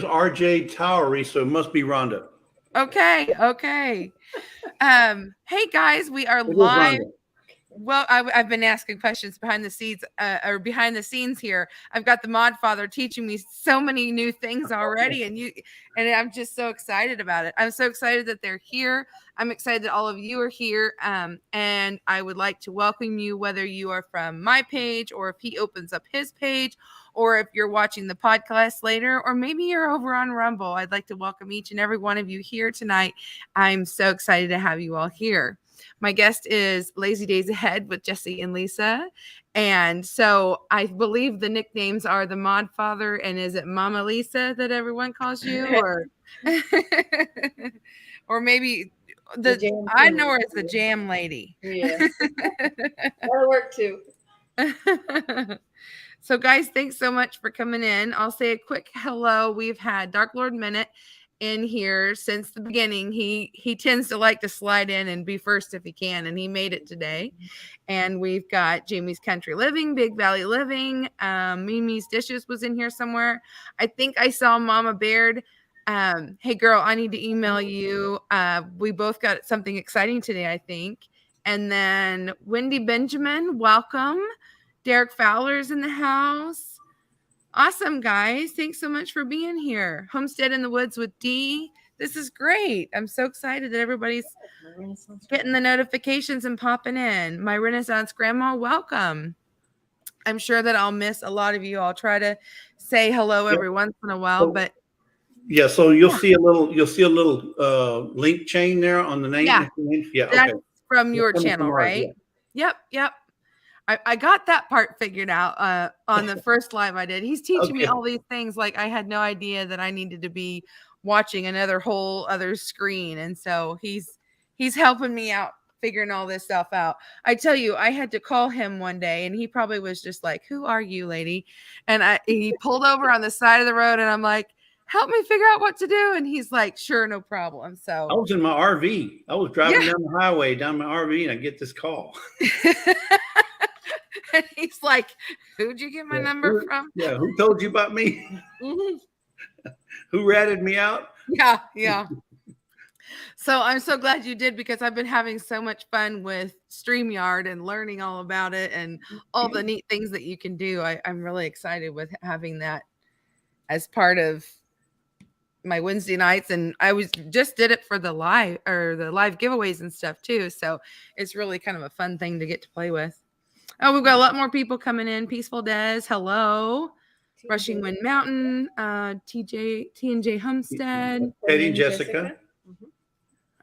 RJ Towery, so it must be Rhonda. Okay. Hey guys, we are It is live. Rhonda. Well, I've been asking questions behind the scenes, or behind the scenes here. I've got the Modfather teaching me so many new things already, and I'm just so excited about it. I'm so excited that they're here. I'm excited that all of you are here, and I would like to welcome you, whether you are from my page or if he opens up his page, or if you're watching the podcast later, or maybe you're over on Rumble. I'd like to welcome each and every one of you here tonight. I'm so excited to have you all here. My guest is Lazy Days Ahead with Jesse and Lisa. And so I believe the nicknames are the Modfather, and is it Mama Lisa that everyone calls you? Or or maybe I know her as the Jam Lady. Yeah. That'll work too. So guys, thanks so much for coming in. I'll say a quick hello. We've had Dark Lord Minute in here since the beginning. He tends to like to slide in and be first if he can, and he made it today. And we've got Jamie's Country Living, Big Valley Living, Mimi's Dishes was in here somewhere. I think I saw Mama Baird. Hey girl, I need to email you. We both got something exciting today, I think. And then Wendy Benjamin, welcome. Derek Fowler's in the house. Awesome, guys. Thanks so much for being here. Homestead in the Woods with D. This is great. I'm so excited that everybody's getting the notifications and popping in. My Renaissance Grandma, welcome. I'm sure that I'll miss a lot of you. I'll try to say hello every once in a while, but yeah. So you'll see a little link chain there on the name. Yeah. That's okay. From your channel, right? Yeah. Yep. I got that part figured out on the first live I did. He's teaching me all these things. Like I had no idea that I needed to be watching another whole other screen. And so he's helping me out figuring all this stuff out. I tell you, I had to call him one day and he probably was just like, "Who are you, lady?" And he pulled over on the side of the road and I'm like, "Help me figure out what to do." And he's like, "Sure, no problem." So I was in my RV. I was driving down the highway, down my RV, and I get this call. And he's like, "Who'd you get my number from?" Yeah, who told you about me? Mm-hmm. Who ratted me out? Yeah. So I'm so glad you did, because I've been having so much fun with StreamYard and learning all about it and all the neat things that you can do. I'm really excited with having that as part of my Wednesday nights, and I just did it for the live giveaways and stuff too. So it's really kind of a fun thing to get to play with. Oh, we've got a lot more people coming in. Peaceful Dez, hello. Rushing Wind Mountain, T&J Homestead. Teddy and Jessica.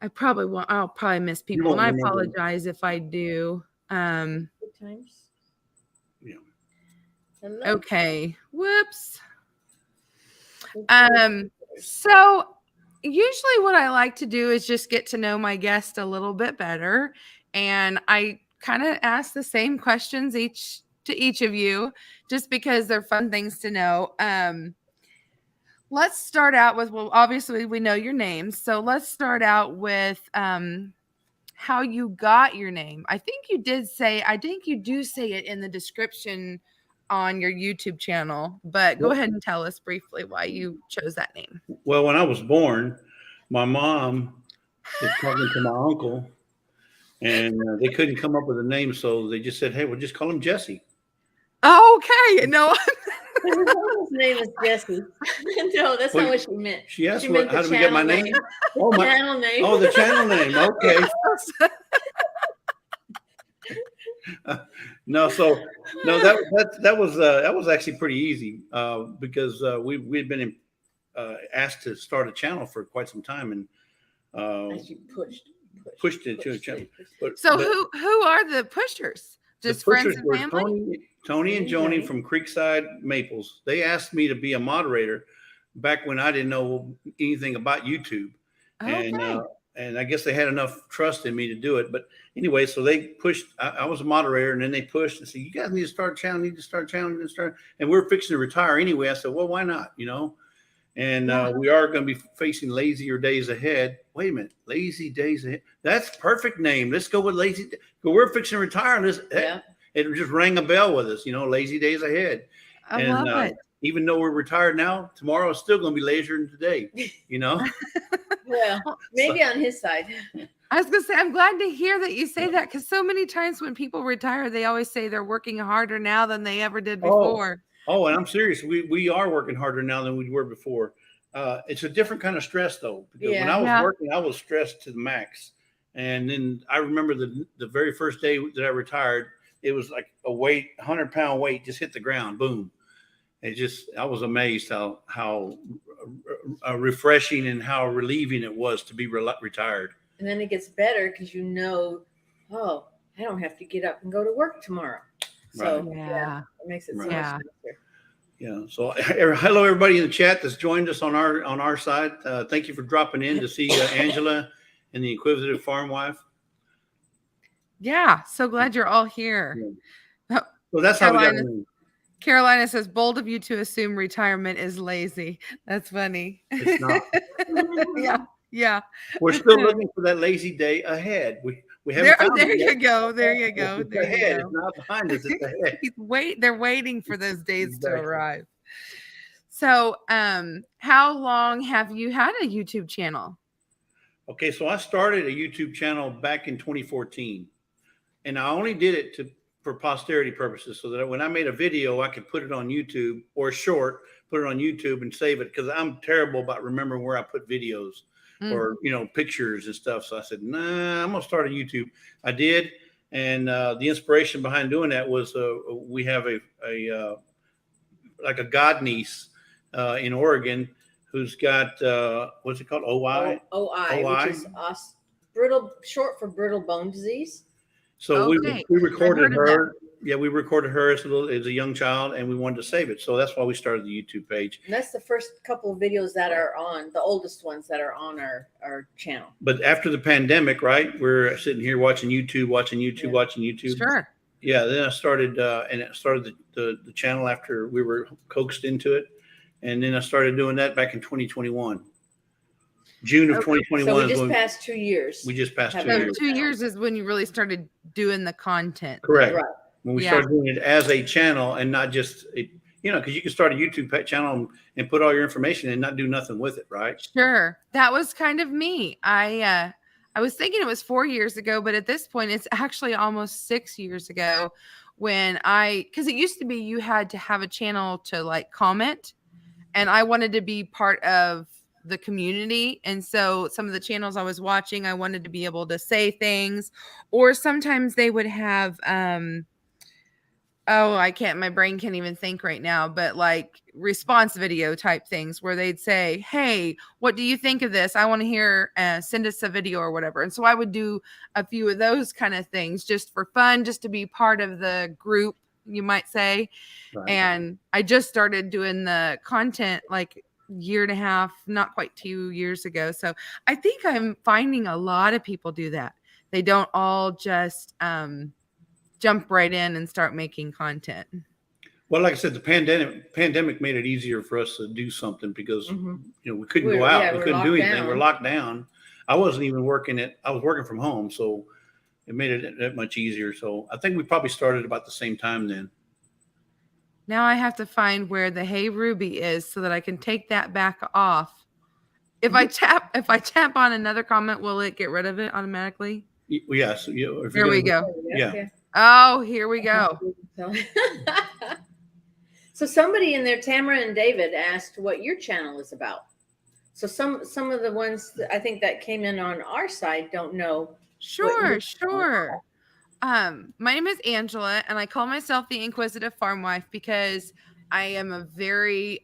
I'll probably miss people, and I apologize if I do. Good times. Yeah. Okay. Whoops. So usually what I like to do is just get to know my guest a little bit better, and I kind of ask the same questions to each of you, just because they're fun things to know. Let's start out with, well, obviously we know your names, so let's start out with how you got your name. I think you do say it in the description on your YouTube channel, but go ahead and tell us briefly why you chose that name. Well, when I was born, my mom was talking to my uncle, and they couldn't come up with a name, so they just said, "Hey, we'll just call him Jesse." Okay, no. His name is Jesse. No, that's not what she meant. She asked how did we get my name? Oh, my channel name. Oh, the channel name. Okay. That was actually pretty easy because we'd been asked to start a channel for quite some time, and as you pushed it to a channel. But who are the pushers? Just friends and family? Tony and Joni from Creekside Maples. They asked me to be a moderator back when I didn't know anything about YouTube. Okay. And I guess they had enough trust in me to do it. But anyway, so they pushed. I was a moderator, and then they pushed and said, "You guys need to start a channel. And we're fixing to retire anyway. I said, "Well, why not? You know." And we are going to be facing lazier days ahead. Wait a minute, Lazy Days Ahead. That's perfect name. Let's go with Lazy. We're fixing to retire. It just rang a bell with us. Lazy Days Ahead. I love it. even though we're retired now, tomorrow is still going to be lazier than today, you know? Well, maybe on his side. I was gonna say, I'm glad to hear that you say that, because so many times when people retire, they always say they're working harder now than they ever did before. Oh, and I'm serious. We are working harder now than we were before. It's a different kind of stress though, because when I was working, I was stressed to the max. And then I remember the very first day that I retired, it was like a 100-pound weight just hit the ground. Boom. I was amazed how refreshing and how relieving it was to be retired. And then it gets better because oh, I don't have to get up and go to work tomorrow. So it makes it so much nicer. Yeah. So hello everybody in the chat that's joined us on our side. Thank you for dropping in to see Angela and the Inquisitive Farm Wife. Yeah. So glad you're all here. Yeah. Well, that's how we got in. Carolina says, bold of you to assume retirement is lazy. That's funny. It's not. Yeah. We're still looking for that lazy day ahead. We haven't found it yet. There you go. It's ahead. It's not behind us. It's ahead. They're waiting for those days to arrive. So, how long have you had a YouTube channel? Okay, so I started a YouTube channel back in 2014, and I only did it for posterity purposes, so that when I made a video, I could put it on YouTube, or short, put it on YouTube and save it, because I'm terrible about remembering where I put videos or pictures and stuff. So I said, nah, I'm gonna start a YouTube. I did, and the inspiration behind doing that was we have a god niece in Oregon who's got what's it called? OI, which is short for brittle bone disease. So we recorded her. Yeah, we recorded her as a young child, and we wanted to save it. So that's why we started the YouTube page. And that's the first couple of videos that are the oldest ones that are on our channel. But after the pandemic, right, we're sitting here watching YouTube. Sure. Yeah, then I started, the channel after we were coaxed into it. And then I started doing that back in 2021. June of 2021. So we just passed 2 years. We just passed 2 So years. 2 years is when you really started doing the content. Correct. Right. When we started doing it as a channel and not just, because you can start a YouTube channel and put all your information and not do nothing with it, right? Sure. That was kind of me. I was thinking it was 4 years ago, but at this point, it's actually almost 6 years ago because it used to be you had to have a channel to comment, and I wanted to be part of the community. And so some of the channels I was watching, I wanted to be able to say things, or sometimes they would have, my brain can't even think right now, but response video type things where they'd say, hey, what do you think of this? I want to hear, send us a video or whatever. And so I would do a few of those kind of things just for fun, just to be part of the group, you might say. Right. And I just started doing the content year and a half, not quite 2 years ago. So I think I'm finding a lot of people do that. They don't all just jump right in and start making content. Well, like I said, the pandemic made it easier for us to do something because we couldn't go out, we couldn't do anything. We're locked down. I wasn't even I was working from home, so it made it that much easier. So I think we probably started about the same time then. Now I have to find where the Hey Ruby is so that I can take that back off. If I tap on another comment, will it get rid of it automatically? Yes. Here we go. Yeah. Oh, here we go. So somebody in there, Tamara and David, asked what your channel is about. So some of the ones I think that came in on our side don't know. Sure. My name is Angela, and I call myself the Inquisitive Farm Wife because I am a very,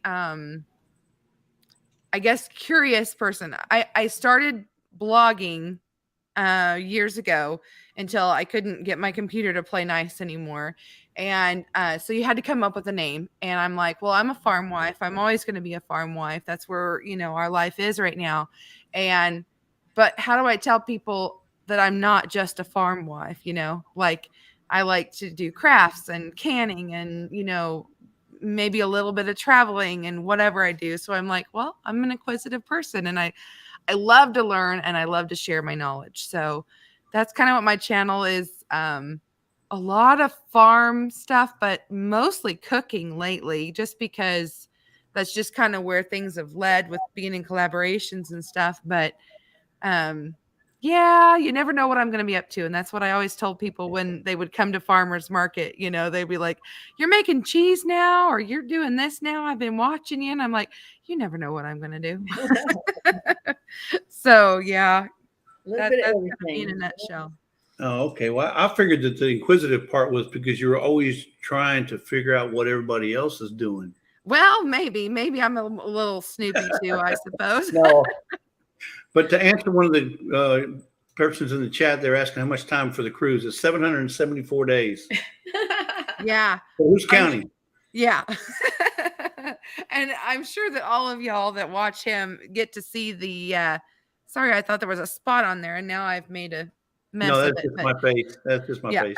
curious person. I started blogging years ago until I couldn't get my computer to play nice anymore. And so you had to come up with a name. And I'm like, well, I'm a farm wife. I'm always going to be a farm wife. That's where, our life is right now. But how do I tell people that I'm not just a farm wife? I like to do crafts and canning and, maybe a little bit of traveling and whatever I do. So I'm like, well, I'm an inquisitive person, and I love to learn and I love to share my knowledge. So that's kind of what my channel is. A lot of farm stuff, but mostly cooking lately, just because that's just kind of where things have led with being in collaborations and stuff. But yeah, you never know what I'm going to be up to. And that's what I always told people when they would come to farmers market. You know, they'd be like, you're making cheese now, or you're doing this now. I've been watching you. And I'm like, you never know what I'm going to do. So yeah, that's kind of me in a nutshell. Oh, okay. Well, I figured that the inquisitive part was because you were always trying to figure out what everybody else is doing. Well, maybe I'm a little snoopy too, I suppose. No. But to answer one of the persons in the chat, they're asking how much time for the cruise. It's 774 days. Yeah. So who's counting? Yeah. And I'm sure that all of y'all that watch him get to see the sorry, I thought there was a spot on there and now I've made a mess No, of that's it. just my face. That's just my face.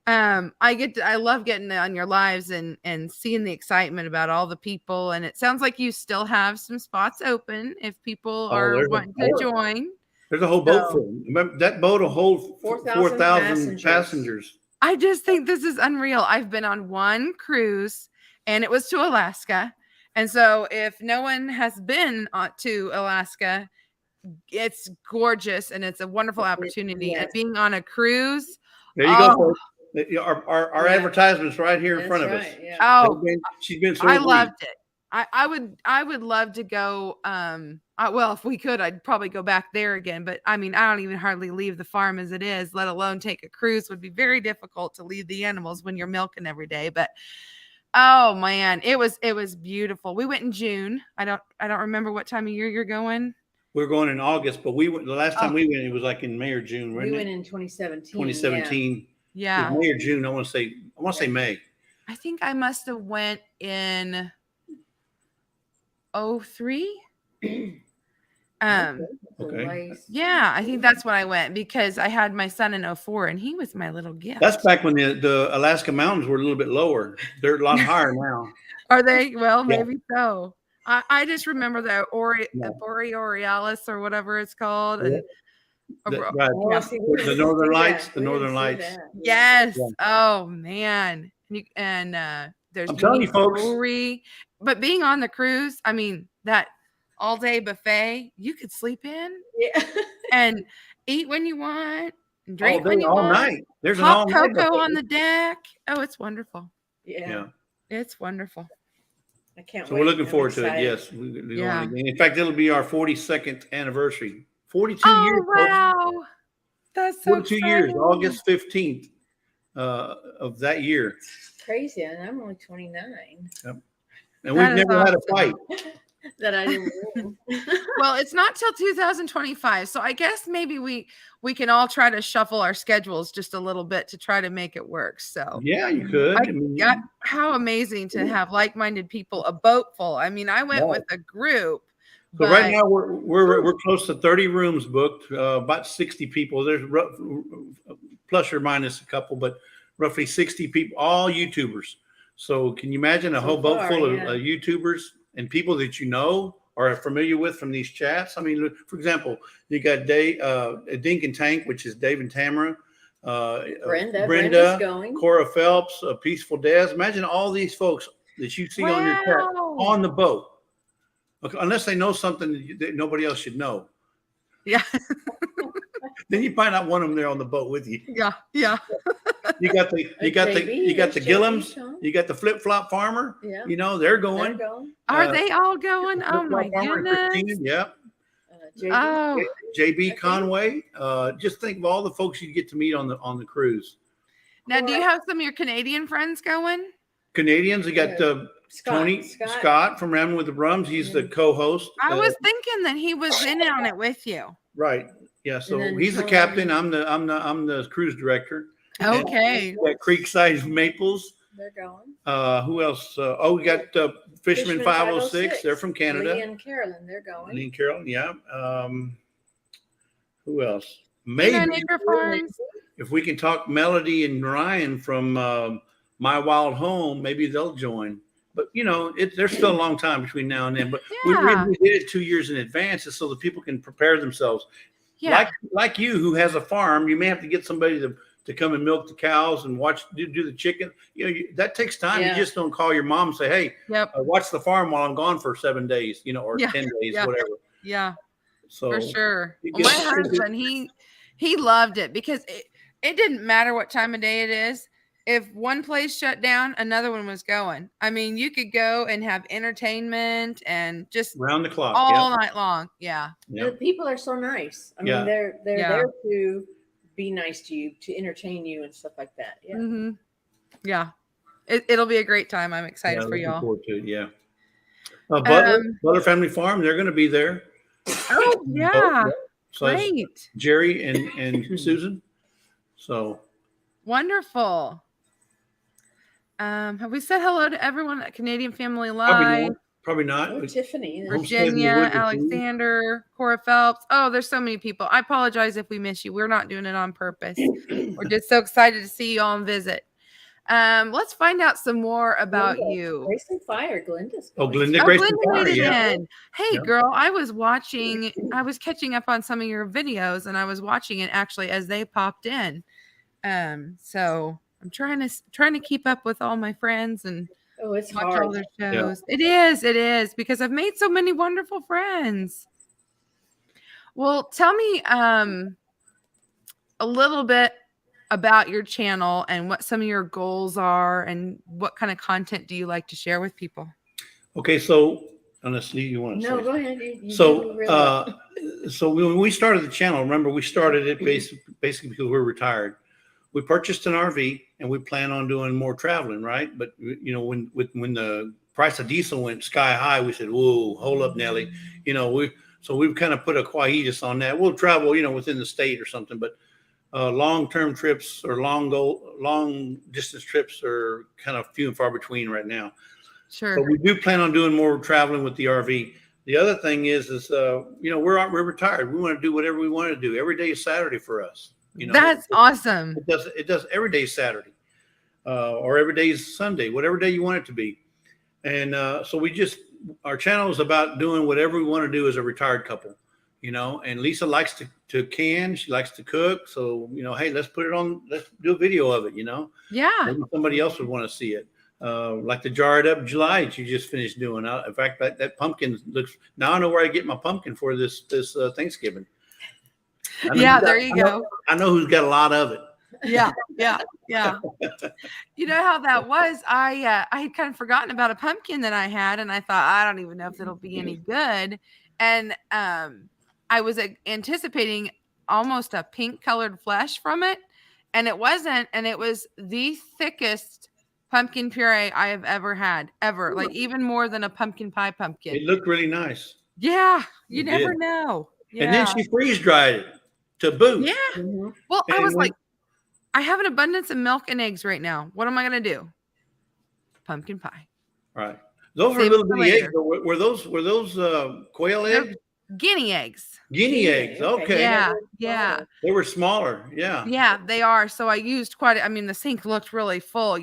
I love getting on your lives and seeing the excitement about all the people. And it sounds like you still have some spots open if people are wanting to join. There's a whole boat full. Remember, that boat will hold 4,000 passengers. I just think this is unreal. I've been on one cruise and it was to Alaska. And so if no one has been to Alaska, it's gorgeous and it's a wonderful opportunity. Yes. And being on a cruise. There you go, folks. Our advertisements right here in front of us. Yeah. Oh, she's been so I loved it. I would love to go. Well, if we could, I'd probably go back there again. But I mean, I don't even hardly leave the farm as it is, let alone take a cruise. Would be very difficult to leave the animals when you're milking every day. But oh man, it was beautiful. We went in June. I don't remember what time of year you're going. We're going in August, but we went the last time we went. It was like in May or June. We went in 2017. 2017. Yeah. May or June. I want to say May. I think I must have went in 2003. Okay. Yeah, I think that's when I went because I had my son in 2004 and he was my little gift. That's back when the Alaska mountains were a little bit lower. They're a lot higher now. Are they? Well, maybe so. I just remember the Borealis or whatever it's called. And the Northern Lights. The Northern Lights. Yes. Yeah. Oh man. And there's I'm telling you, folks. But being on the cruise, I mean, that all day buffet, you could sleep in and eat when you want, and drink when you want. All night. There's hot cocoa on the deck. Oh, it's wonderful. Yeah. It's wonderful. I can't wait. So we're looking forward to it. Yes. In fact, it'll be our 42nd anniversary. 42 years. Wow. Folks. That's so 42 years, August 15th of that year. Crazy. And I'm only 29. Yep. And we've never had a fight. That I didn't win. Well, it's not till 2025. So I guess maybe we can all try to shuffle our schedules just a little bit to try to make it work. So yeah, you could. How amazing to have like-minded people, a boat full. I mean, I went with a group. So right now we're close to 30 rooms booked, about 60 people. There's plus or minus a couple, but roughly 60 people, all YouTubers. So can you imagine a whole boat full of YouTubers and people that you know or are familiar with from these chats? I mean, for example, you got Dink and Tank, which is Dave and Tamara, Brenda, Cora Phelps, Peaceful Dez. Imagine all these folks that you see on your chat on the boat. Okay, unless they know something that nobody else should know. Yeah. Then you might not want them there on the boat with you. Yeah, yeah. You got the Gillums, you got the Flip Flop Farmer. Yeah. You know, they're going. Are they all going? Oh my goodness. Yeah. JB Conway. Just think of all the folks you get to meet on the cruise. Now, do you have some of your Canadian friends going? Canadians, we got Scott from Ramming with the Brums. He's the co-host. I was thinking that he was in on it with you. Right. Yeah. So he's the captain. I'm the cruise director. Okay. We got Creekside Maples. They're going. Who else? We got Fisherman 506. They're from Canada. Lee and Carolyn, they're going. Lee and Carolyn, yeah. Who else? Maybe if we can talk Melody and Ryan from My Wild Home, maybe they'll join. But you know, there's still a long time between now and then. But we did it 2 years in advance, so that people can prepare themselves. Yeah. Like you, who has a farm, you may have to get somebody to to come and milk the cows and do the chicken. That takes time. Yeah. You just don't call your mom and say, hey, watch the farm while I'm gone for 7 days, or 10 days, whatever. Yeah. So for sure. Well, my husband, he loved it because it didn't matter what time of day it is. If one place shut down, another one was going. I mean, you could go and have entertainment and just round the clock all night long. Yeah. The people are so nice. I mean, they're there to be nice to you, to entertain you and stuff like that. Yeah. Mm-hmm. Yeah. It'll be a great time. I'm excited for y'all. Forward to it, yeah. Butler Family Farm, they're going to be there. Oh, yeah. So great. Jerry and Susan. So wonderful. Have we said hello to everyone at Canadian Family Live? Probably not. Oh, Tiffany. Virginia, Alexander, Cora Phelps. Oh, there's so many people. I apologize if we miss you. We're not doing it on purpose. We're just so excited to see you all and visit. Let's find out some more about you. Grace and Fire, Glenda's. Glenda Grace and Fire. In. Hey, girl, I was catching up on some of your videos, and I was watching it actually as they popped in. So I'm trying to keep up with all my friends and it's watch hard. all their shows. Yeah. It is because I've made so many wonderful friends. Well, tell me a little bit about your channel and what some of your goals are and what kind of content do you like to share with people? Okay, so honestly, you want to say? No, go ahead. So when we started the channel, remember we started it basically because we were retired. We purchased an RV and we plan on doing more traveling, right? But when the price of diesel went sky high, we said, "Whoa, hold up, Nelly." We've kind of put a quietus on that. We'll travel, within the state or something, but long-term trips or long distance trips are kind of few and far between right now. Sure. But we do plan on doing more traveling with the RV. The other thing is we're retired. We want to do whatever we want to do. Every day is Saturday for us. That's awesome. It does every day is Saturday, or every day is Sunday, whatever day you want it to be. And so our channel is about doing whatever we want to do as a retired couple, and Lisa likes to can, she likes to cook. So, hey, let's do a video of it, Yeah. Maybe somebody else would want to see it. Like the jarred up July that you just finished doing. In fact, that pumpkin looks, now I know where I get my pumpkin for this Thanksgiving. There you go. I know who's got a lot of it. Yeah. You know how that was? I had kind of forgotten about a pumpkin that I had, and I thought, I don't even know if it'll be any good. And I was anticipating almost a pink colored flesh from it, and it wasn't. And it was the thickest pumpkin puree I have ever had, ever. Like even more than a pumpkin pie pumpkin. It looked really nice. Yeah, you never know. Yeah. And then she freeze dried it to boot. Yeah. Mm-hmm. Well, I was like, I have an abundance of milk and eggs right now. What am I going to do? Pumpkin pie. Right. Those were little bitty eggs. Were those quail eggs? Guinea eggs. Guinea eggs. Okay. Yeah. They were smaller. Yeah. Yeah, they are. So I used the sink looked really full,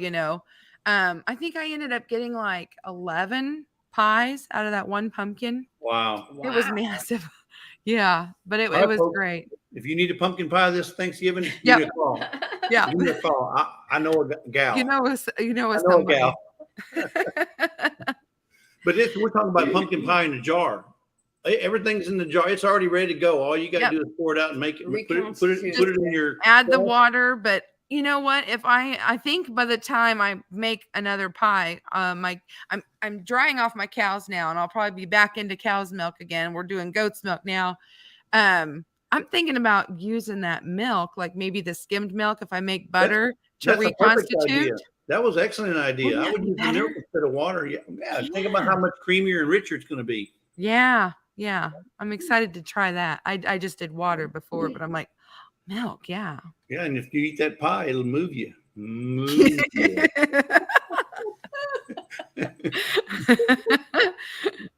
I think I ended up getting like 11 pies out of that one pumpkin. Wow. It was massive. Yeah, but it was great. If you need a pumpkin pie this Thanksgiving, give me a call. Yeah. Give me a call. I know a gal. You know a gal. But we're talking about pumpkin pie in a jar. Everything's in the jar. It's already ready to go. All you got to do is pour it out and make it. Put it in your. Add the water, but you know what? If I think by the time I make another pie, I'm drying off my cows now, and I'll probably be back into cow's milk again. We're doing goat's milk now. I'm thinking about using that milk, like maybe the skimmed milk, if I make butter to reconstitute. That was an excellent idea. I would use the milk instead of water. Yeah. Think about how much creamier and richer it's going to be. Yeah. I'm excited to try that. I just did water before, but I'm like, milk, yeah. Yeah, and if you eat that pie, it'll move you.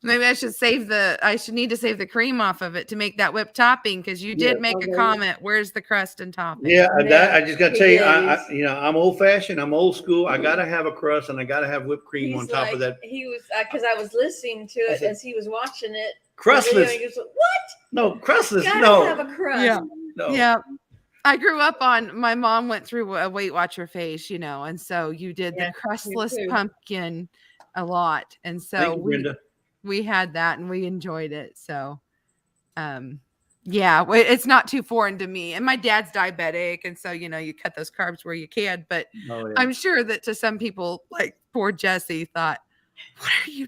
Maybe I should need to save the cream off of it to make that whipped topping, because you did make a comment. Where's the crust and topping? Yeah, I just got to tell you, I'm old fashioned. I'm old school. I got to have a crust, and I got to have whipped cream on top of that. He was, because I was listening to it as he was watching it. Crustless. He goes, what? No, crustless. Gotta no. have a crust. Yeah. No. Yeah. I grew up on, my mom went through a Weight Watcher phase, and so you did the Yeah, me crustless too. pumpkin a lot. And so Thank you, Brenda. we had that and we enjoyed it. So, yeah, it's not too foreign to me. And my dad's diabetic. And so, you cut those carbs where you can. But Oh, yeah. I'm sure that to some people, like poor Jesse, thought, what are you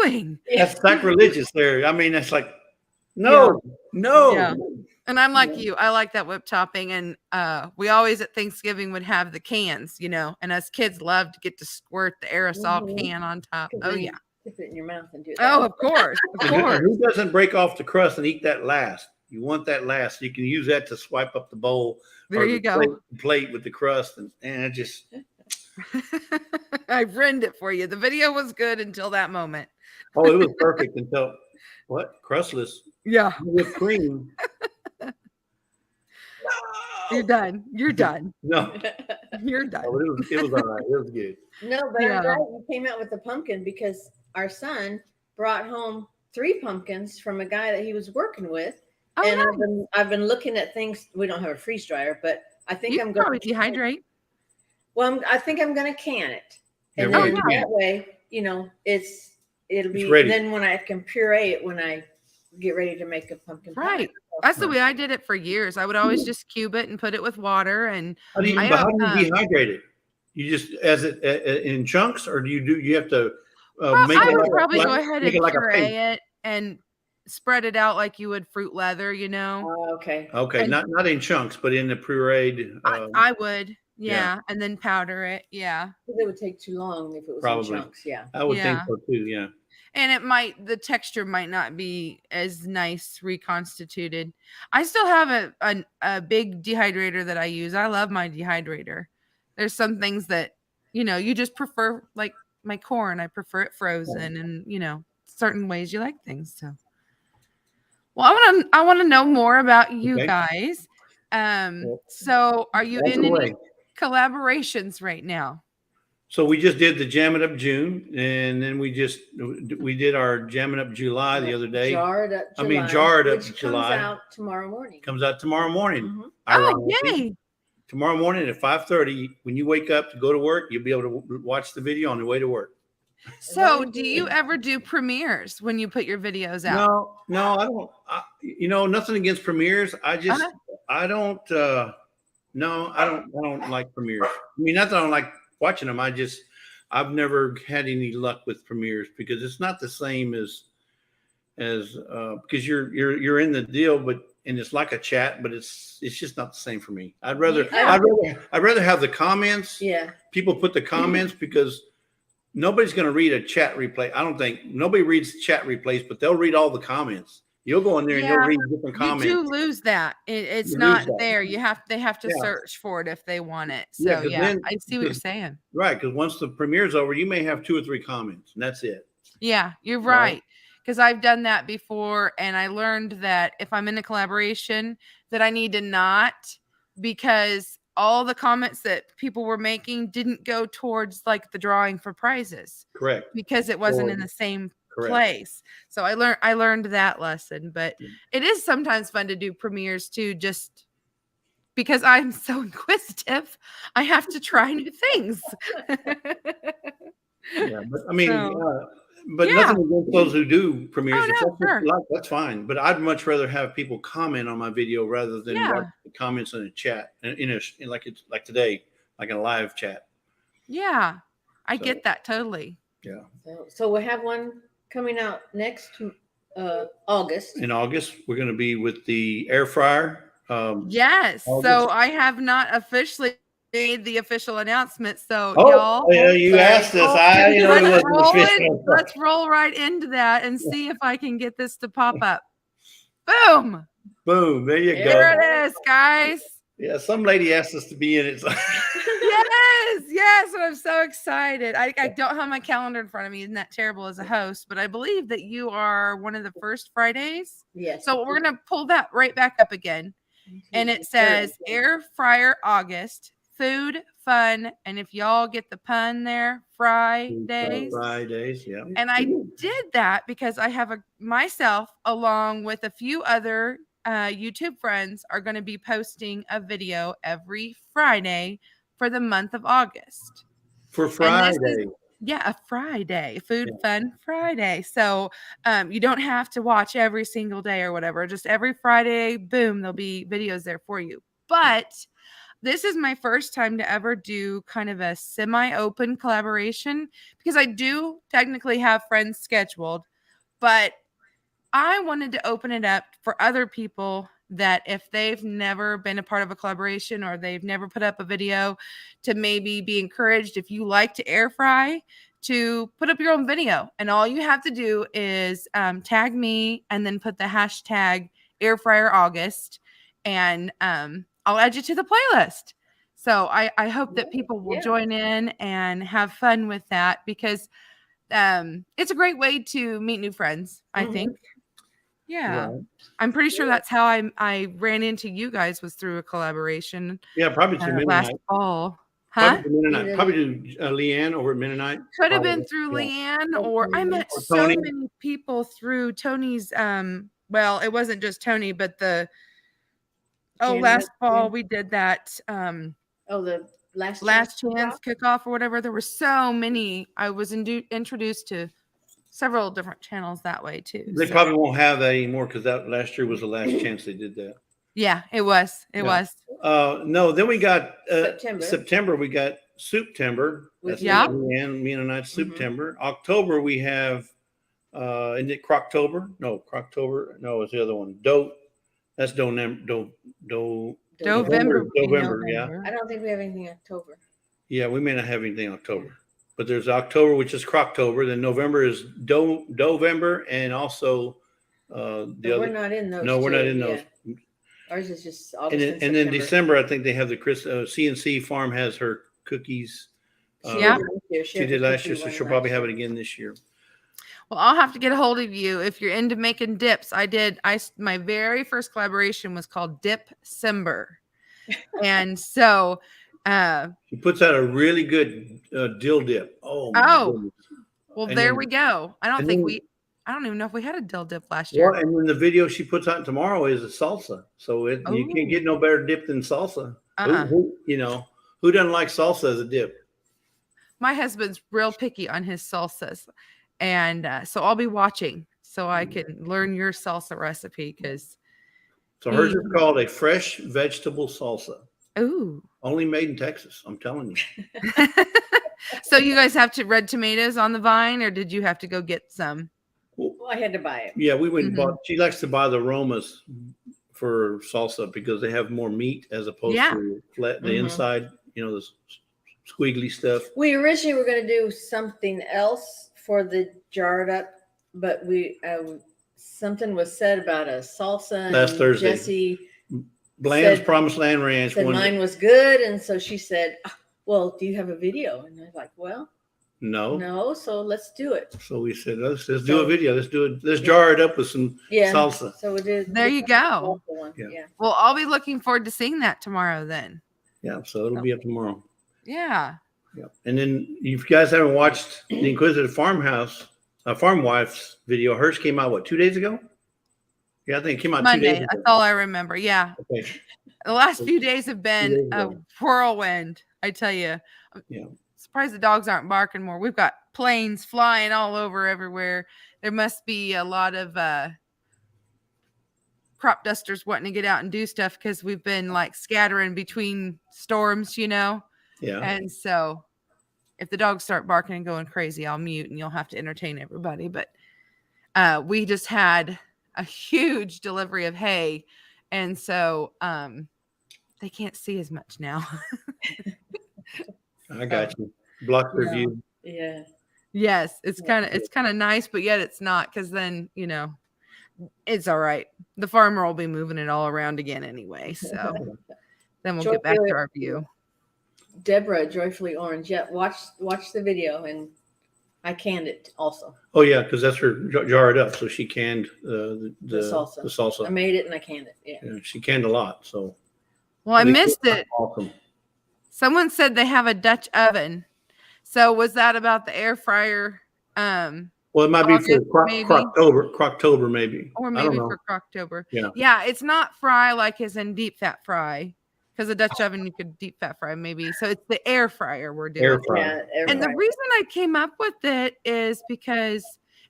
doing? That's sacrilegious there. I mean, that's like, no. Yeah. And I'm like you. I like that whip topping. And we always at Thanksgiving would have the cans, and us kids loved to get to squirt the aerosol can on top. Oh, yeah. Dip it in your mouth and do it. Oh, of course. Of course. Who doesn't break off the crust and eat that last? You want that last. You can use that to swipe up the bowl. There you go. Plate with the crust. And it just. I ruined it for you. The video was good until that moment. Oh, it was perfect until what? Crustless. Yeah. With cream. You're done. You're done. No. You're done. Oh, it was all right. It was good. No, but I'm glad you came out with the pumpkin because our son brought home 3 pumpkins from a guy that he was working with. Oh, and nice. I've been looking at things. We don't have a freeze dryer, but I think I'm probably going to dehydrate. Well, I think I'm going to can it. And Yeah, then yeah. that way, it'll be ready. then when I can puree it when I get ready to make a pumpkin pie. Right. That's the way I did it for years. I would always just cube it and put it with water. And How do you dehydrate it? You just in chunks, or do you have to make I it would like probably like, go ahead make and it like a puree paste? it and spread it out like you would fruit leather, Oh, okay. Okay, And- not in chunks, but in the pureed. I would. Yeah. yeah. And then powder it. Yeah. It would take too long if it was Probably. in chunks. Yeah. I would think Yeah. so too. Yeah. And the texture might not be as nice reconstituted. I still have a big dehydrator that I use. I love my dehydrator. There's some things that, you just prefer, like my corn. I prefer it frozen and, certain ways you like things. So, well, I want to know more about you Okay. guys. So are you That's in the any way. collaborations right now? So we just did the Jam It Up June, and then we did our Jam It Up July the other day. Jarred Up July. Jarred Up which July. comes out tomorrow morning. Comes out tomorrow morning. Mhm. Oh, Ironically. yay. Tomorrow morning at 5:30, when you wake up to go to work, you'll be able to watch the video on the way to work. So do you ever do premieres when you put your videos out? No, I don't. Nothing against premieres. I just, I don't. No, I don't like premieres. I mean, not that I don't like watching them. I've never had any luck with premieres because it's not the same as because you're in the deal, and it's like a chat, but it's just not the same for me. I'd rather have the comments. Yeah. People put the comments because nobody's going to read a chat replay. I don't think nobody reads chat replays, but they'll read all the comments. You'll go in there and you'll read different comments. You do lose that. It's You not lose that. there. They have to Yeah. search for it if they want it. Yeah, So 'cause then- I see what you're saying. Right, because once the premiere's over, you may have 2 or 3 comments, and that's it. Yeah, you're Right. right. Because I've done that before, and I learned that if I'm in a collaboration, that I need to not, because all the comments that people were making didn't go towards like the drawing for prizes Correct. because it wasn't in Or- the same Correct. place. So I learned that lesson. But Yeah. it is sometimes fun to do premieres too, just because I'm so inquisitive. I have to try new things. Yeah, but I mean, So- but Yeah. nothing against those who do premieres. Oh, If no, that's what sure. you like, that's fine. But I'd much rather have people comment on my video rather than Yeah. watch the comments in a chat, like it's like today, like in a live chat. Yeah, I So- get that totally. Yeah. So we'll have one coming out next August. In August, we're going to be with the air fryer. Yes. So August. I have not officially made the official announcement. So Oh, y'all, yeah, you asked us. I it let's, wasn't roll official. let's roll right into that and see if I can get this to pop up. Boom. Boom! There you Here go. it is, guys. Yeah, some lady asked us to be in it. So. Yes. And I'm so excited. I don't have my calendar in front of me. Isn't that terrible as a host? But I believe that you are one of the first Fridays. Yes. So we're going to pull that right back up again. And it says air fryer August, food, fun. And if y'all get the pun there, Fridays. Fridays, yeah. And I did that because I have myself along with a few other YouTube friends are going to be posting a video every Friday for the month of August. For Friday. A Friday, Food Yeah. Fun Friday. So you don't have to watch every single day or whatever. Just every Friday, boom, there'll be videos there for you. But this is my first time to ever do kind of a semi-open collaboration because I do technically have friends scheduled, but I wanted to open it up for other people that if they've never been a part of a collaboration or they've never put up a video, to maybe be encouraged, if you like to air fry, to put up your own video. And all you have to do is tag me and then put the hashtag air fryer August, and I'll add you to the playlist. So I hope that people will join in and have fun with that, because it's a great way to meet new friends, I think. Yeah. Right. I'm pretty sure that's how I ran into you guys, was through a collaboration. Yeah, probably through last Mennonite. fall. Huh? Probably to Leanne over at Mennonite. Could have been through Leanne, or I met Or so Tony. many people through Tony's. Well, it wasn't just Tony, but last fall we did that. The last chance kickoff or whatever. There were so many. I was introduced to several different channels that way too. They probably won't have that anymore because that last year was the last chance they did that. Yeah, it was. It was. No, then we got September. September. We got Souptember. That's Leanne, Mennonite Souptember. October we have. Isn't it Croctober? No, Croctober. No, it's the other one. That's November. Yeah. I don't think we have anything in October. Yeah, we may not have anything in October, but there's October, which is Croctober. Then November is Dovember, and also We're not in those. No, we're not in those. Ours is just August and then December, I think they have the CNC Farm has her cookies. She did last year, so she'll probably have it again this year. Well, I'll have to get a hold of you if you're into making dips. My very first collaboration was called Dipcember. And so she puts out a really good dill dip. Well, and there we go. I don't even know if we had a dill dip last year. Well, and then the video she puts out tomorrow is a salsa. So you can't get no better dip than salsa. Who doesn't like salsa as a dip? My husband's real picky on his salsas. And so I'll be watching so I can learn your salsa recipe. So hers is called a fresh vegetable salsa. Ooh. Only made in Texas, I'm telling you. So you guys have red tomatoes on the vine, or did you have to go get some? Well, I had to buy it. Yeah, we went and bought. She likes to buy the aromas for salsa because they have more meat as opposed to the inside, the squiggly stuff. We originally were going to do something else for the jarred up, but we something was said about a salsa. Last Thursday, Jesse Bland's Promised Land Ranch. Said mine was good, and so she said, "Well, do you have a video?" And I was like, "Well, no. So let's do it." So we said, "Let's do a video. Let's do it. Let's jar it up with some salsa." So we did. There you go. Yeah. Well, I'll be looking forward to seeing that tomorrow then. Yeah. So it'll be up tomorrow. Yeah. Yeah. And then if you guys haven't watched the Inquisitive Farm Wife's video, hers came out 2 days ago? Yeah, I think it came out Monday. 2 days ago. That's all I remember. Yeah. Okay. The last few days have been a whirlwind, I tell you. Yeah. Surprised the dogs aren't barking more. We've got planes flying all over everywhere. There must be a lot of crop dusters wanting to get out and do stuff because we've been scattering between storms, Yeah. And so if the dogs start barking and going crazy, I'll mute and you'll have to entertain everybody. But we just had a huge delivery of hay. And so they can't see as much now. I got you. Block review. Yeah. Yes. It's kind of nice, but yet it's not, because then, it's all right. The farmer will be moving it all around again anyway. So then we'll get back to our view. Deborah, Joyfully Orange. Yeah, watch the video, and I canned it also. Oh yeah, because that's her jarred up, so she canned the salsa. I made it and I canned it. Yeah, she canned a lot. So. Well, I missed it. Awesome. Someone said they have a Dutch oven. So was that about the air fryer Well, it might be for August, maybe. Croctober, maybe. Or I don't maybe know. for Croctober. Yeah. Yeah, it's not fry like as in deep fat fry. Because a Dutch oven you could deep fat fry maybe. So it's the air fryer we're doing. Air fryer. Yeah, And the reason I came up with it is because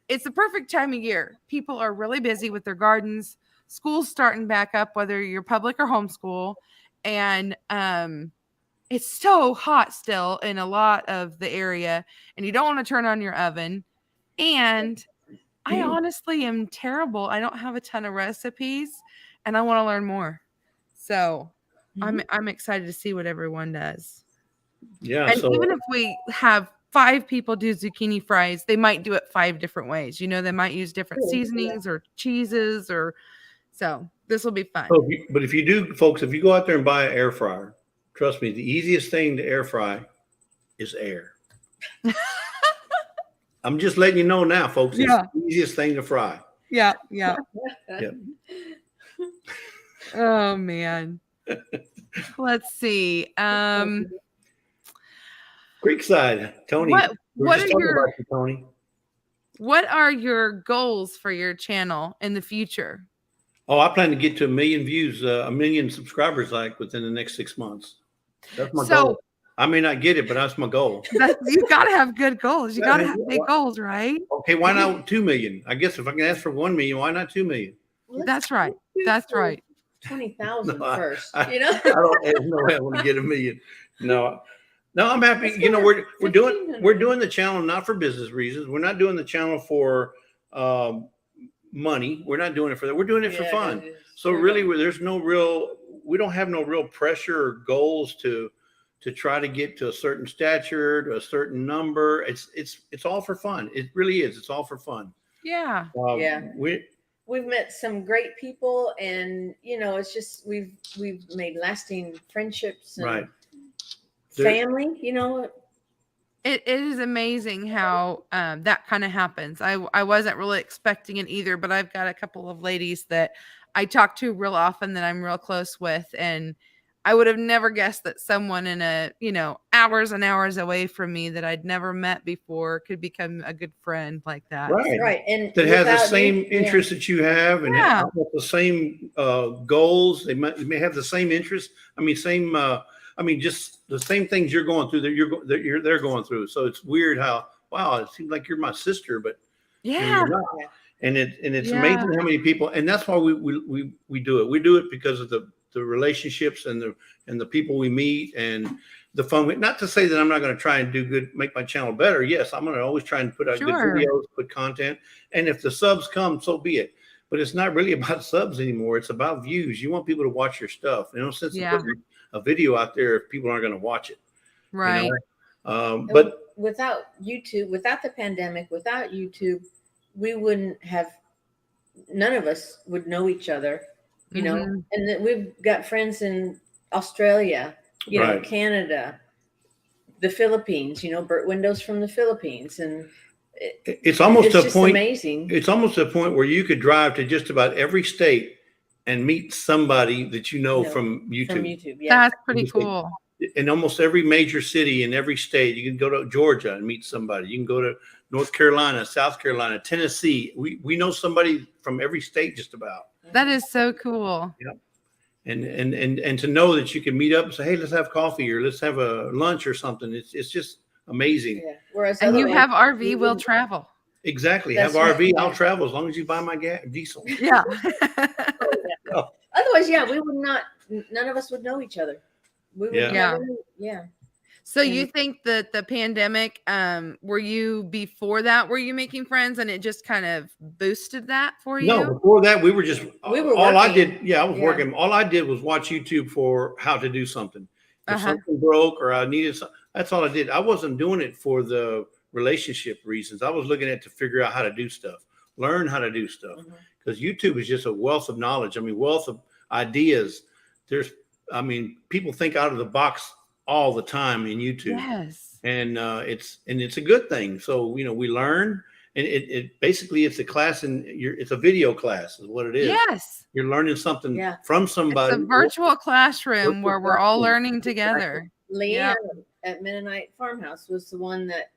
it's the perfect time of year. People are really busy with their gardens. School's starting back up, whether you're public or homeschool. And it's so hot still in a lot of the area. And you don't want to turn on your oven. And I honestly am terrible. I don't have a ton of recipes. And I want to learn more. So I'm excited to see what everyone does. Yeah. And So even if we have 5 people do zucchini fries, they might do it 5 different ways. They might use different seasonings or cheeses or so this will be fun. but if you do, folks, if you go out there and buy an air fryer, trust me, the easiest thing to air fry is air. I'm just letting you know now, folks. It's the easiest thing to fry. Yeah. Yep. Oh man. Let's see. Creekside, Tony. Tony. What are your goals for your channel in the future? Oh, I plan to get to 1 million views, 1 million subscribers, like within the next 6 months. That's my goal. I may not get it, but that's my goal. You got to have good goals. You got to have big goals, right? Okay, why not 2 million? I guess if I can ask for 1 million, why not 2 million? That's right. That's right. 20,000 first. I don't know way I want to get 1 million. No, I'm happy. We're doing the channel not for business reasons. We're not doing the channel for money. We're not doing it for that. We're doing it for fun. So really, we don't have no real pressure or goals to try to get to a certain stature, to a certain number. It's all for fun. It really is. It's all for fun. Yeah. We've met some great people, and it's just we've made lasting friendships and family. It is amazing how that kind of happens. I wasn't really expecting it either, but I've got a couple of ladies that I talk to real often that I'm real close with, and I would have never guessed that someone in hours and hours away from me that I'd never met before could become a good friend like that. Right. And that has the same interests that you have, and have the same goals. They may have the same interests. Just the same things you're going through that they're going through. So it's weird how, wow, it seems like you're my sister, but you're not. And it's amazing how many people, and that's why we do it. We do it because of the relationships and the people we meet and the fun. Not to say that I'm not going to try and do good, make my channel better. Yes, I'm going to always try and put out good videos, put content. And if the subs come, so be it. But it's not really about subs anymore. It's about views. You want people to watch your stuff. No sense in putting a video out there if people aren't going to watch it. Right. But without YouTube, without the pandemic, without YouTube, we wouldn't have, none of us would know each other. And that we've got friends in Australia, Canada, the Philippines, Burt Windows from the Philippines. And it's almost to a point. Amazing. It's almost to a point where you could drive to just about every state and meet somebody that from YouTube. From YouTube, That's pretty cool. In almost every major city in every state, you can go to Georgia and meet somebody. You can go to North Carolina, South Carolina, Tennessee. We know somebody from every state just about. That is so cool. Yeah. And to know that you can meet up and say, hey, let's have coffee or let's have a lunch or something. It's just amazing. Yeah. Whereas you have RV, we'll travel. Exactly. Have RV, I'll travel as long as you buy my diesel. Yeah. Otherwise, we would not, none of us would know each other. We would So you think that the pandemic, were you making friends and it just kind of boosted that for you? No, before that we were working. I did. I was working. All I did was watch YouTube for how to do something. If something broke or I needed something, that's all I did. I wasn't doing it for the relationship reasons. I was looking at it to figure out how to do stuff, learn how to do stuff. Because YouTube is just a wealth of knowledge. Wealth of ideas. People think out of the box all the time in YouTube. Yes. And it's a good thing. So, we learn, and it basically it's a class it's a video class is what it is. Yes. You're learning something from somebody. It's a virtual classroom where we're all learning together. Leanne at Mennonite Farmhouse was the one that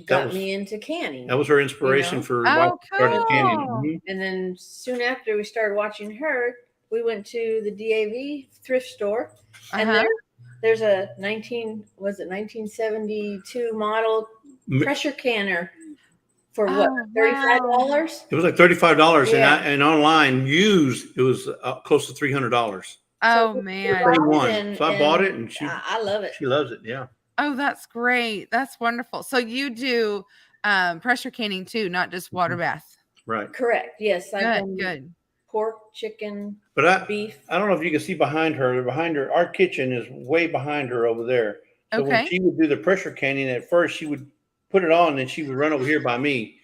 got me into canning. That was her inspiration for why she started canning. Mm-hmm. And then soon after we started watching her, we went to the DAV thrift store, and there's a 1972 model pressure canner for what, $35? It was like $35, and online used it was close to $300. Oh man! So I bought it, and I love it. She loves it. Yeah. Oh, that's great. That's wonderful. So you do pressure canning too, not just water bath. Right. Correct. Yes. Good. Pork, chicken, beef. I don't know if you can see behind her. Behind her, our kitchen is way behind her over there. So when she would do the pressure canning, at first she would put it on, and she would run over here by me.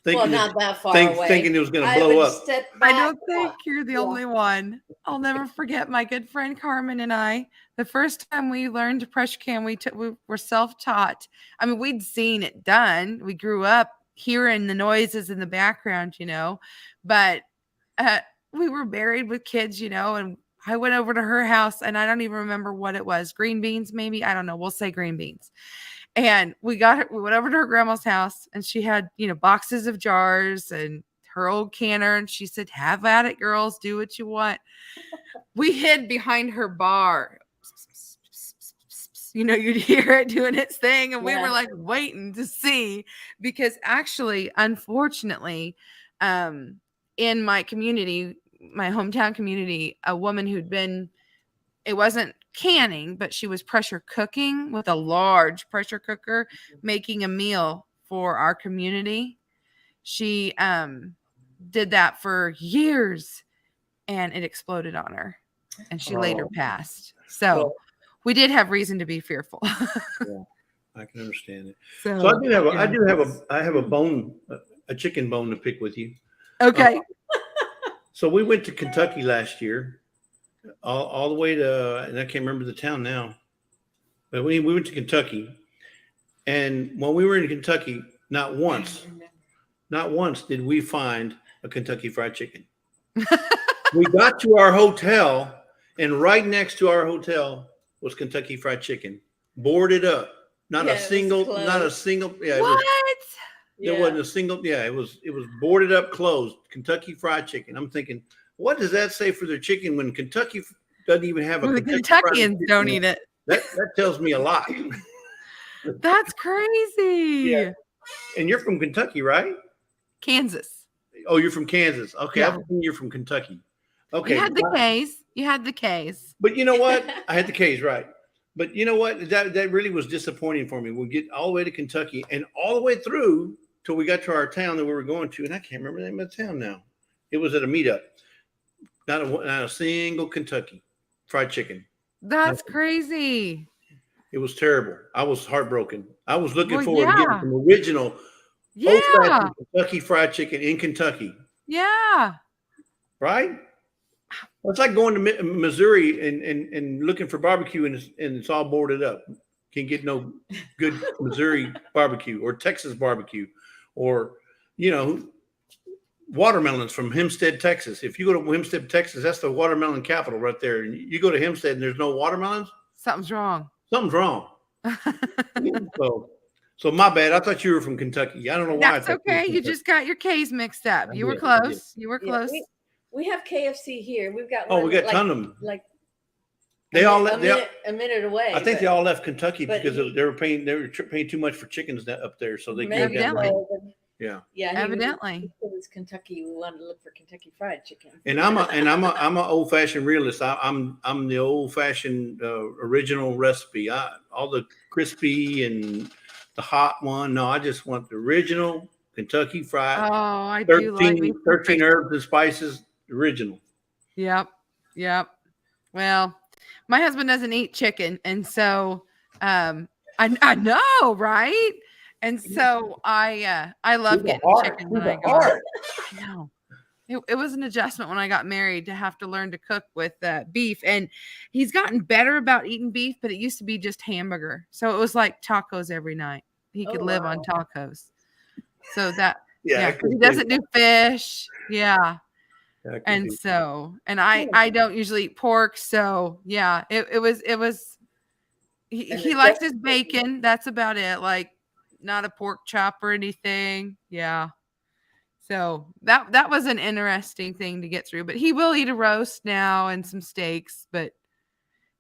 Not that far away. Thinking it was going to blow up. I don't think you're the only one. I'll never forget my good friend Carmen and I. The first time we learned to pressure can, we were self-taught. I mean, we'd seen it done. We grew up hearing the noises in the background, but we were married with kids, and I went over to her house, and I don't even remember what it was. Green beans, maybe? I don't know. We'll say green beans. And we went over to her grandma's house, and she had, boxes of jars and her old canner. And she said, "Have at it, girls. Do what you want." We hid behind her bar. You'd hear it doing its thing. And we were like waiting to see, because actually, unfortunately, in my community, my hometown community, a woman it wasn't canning, but she was pressure cooking with a large pressure cooker, making a meal for our community. She did that for years, and it exploded on her, and she later passed. So we did have reason to be fearful. Yeah, I can understand it. So I have a chicken bone to pick with you. Okay. So we went to Kentucky last year. All the way to, and I can't remember the town now, but we went to Kentucky, and when we were in Kentucky, not once did we find a Kentucky Fried Chicken. We got to our hotel, and right next to our hotel was Kentucky Fried Chicken, boarded up. Not a single. Yeah, what? There wasn't a single. Yeah, it was boarded up, closed. Kentucky Fried Chicken. I'm thinking, what does that say for their chicken when Kentucky doesn't even have a Kentucky Kentuckians don't eat it? That tells me a lot. That's crazy. Yeah. And you're from Kentucky, right? Kansas. Oh, you're from Kansas. Okay, yeah. I think you're from Kentucky. Okay. You had the K's. You had the K's. But you know what? I had the K's, right. But you know what? That really was disappointing for me. We'll get all the way to Kentucky and all the way through till we got to our town that we were going to, and I can't remember the name of the town now. It was at a meetup. Not a single Kentucky Fried Chicken. That's crazy. It was terrible. I was heartbroken. I was looking forward to getting some original old-fashioned Kentucky Fried Chicken in Kentucky. Yeah. Right? Well, it's like going to Missouri and looking for barbecue, and it's all boarded up. Can't get no good Missouri barbecue or Texas barbecue or, watermelons from Hempstead, Texas. If you go to Hempstead, Texas, that's the watermelon capital right there. And you go to Hempstead and there's no watermelons. Something's wrong. So my bad. I thought you were from Kentucky. I don't know why. That's okay. You just got your K's mixed up. You were close. You were close. We have KFC here. We've got we got a ton of them. Like they all a minute away. I think they all left Kentucky because they were paying too much for chickens up there, so they came down. Yeah. Evidently. It's Kentucky. We wanted to look for Kentucky Fried Chicken. And I'm an old fashioned realist. I'm the old fashioned original recipe. All the crispy and the hot one. No, I just want the original Kentucky Fried. Oh, I do like 13 herbs and spices. Original. Yep. Well, my husband doesn't eat chicken, and so I know, right? And so I love getting chicken when I go. I know. It was an adjustment when I got married to have to learn to cook with beef. And he's gotten better about eating beef, but it used to be just hamburger. So it was like tacos every night. He could live on tacos. So that, he doesn't do fish. Yeah. And so, and I don't usually eat pork. So yeah, it was, he likes his bacon. That's about it. Like, not a pork chop or anything. Yeah. So that was an interesting thing to get through. But he will eat a roast now and some steaks. But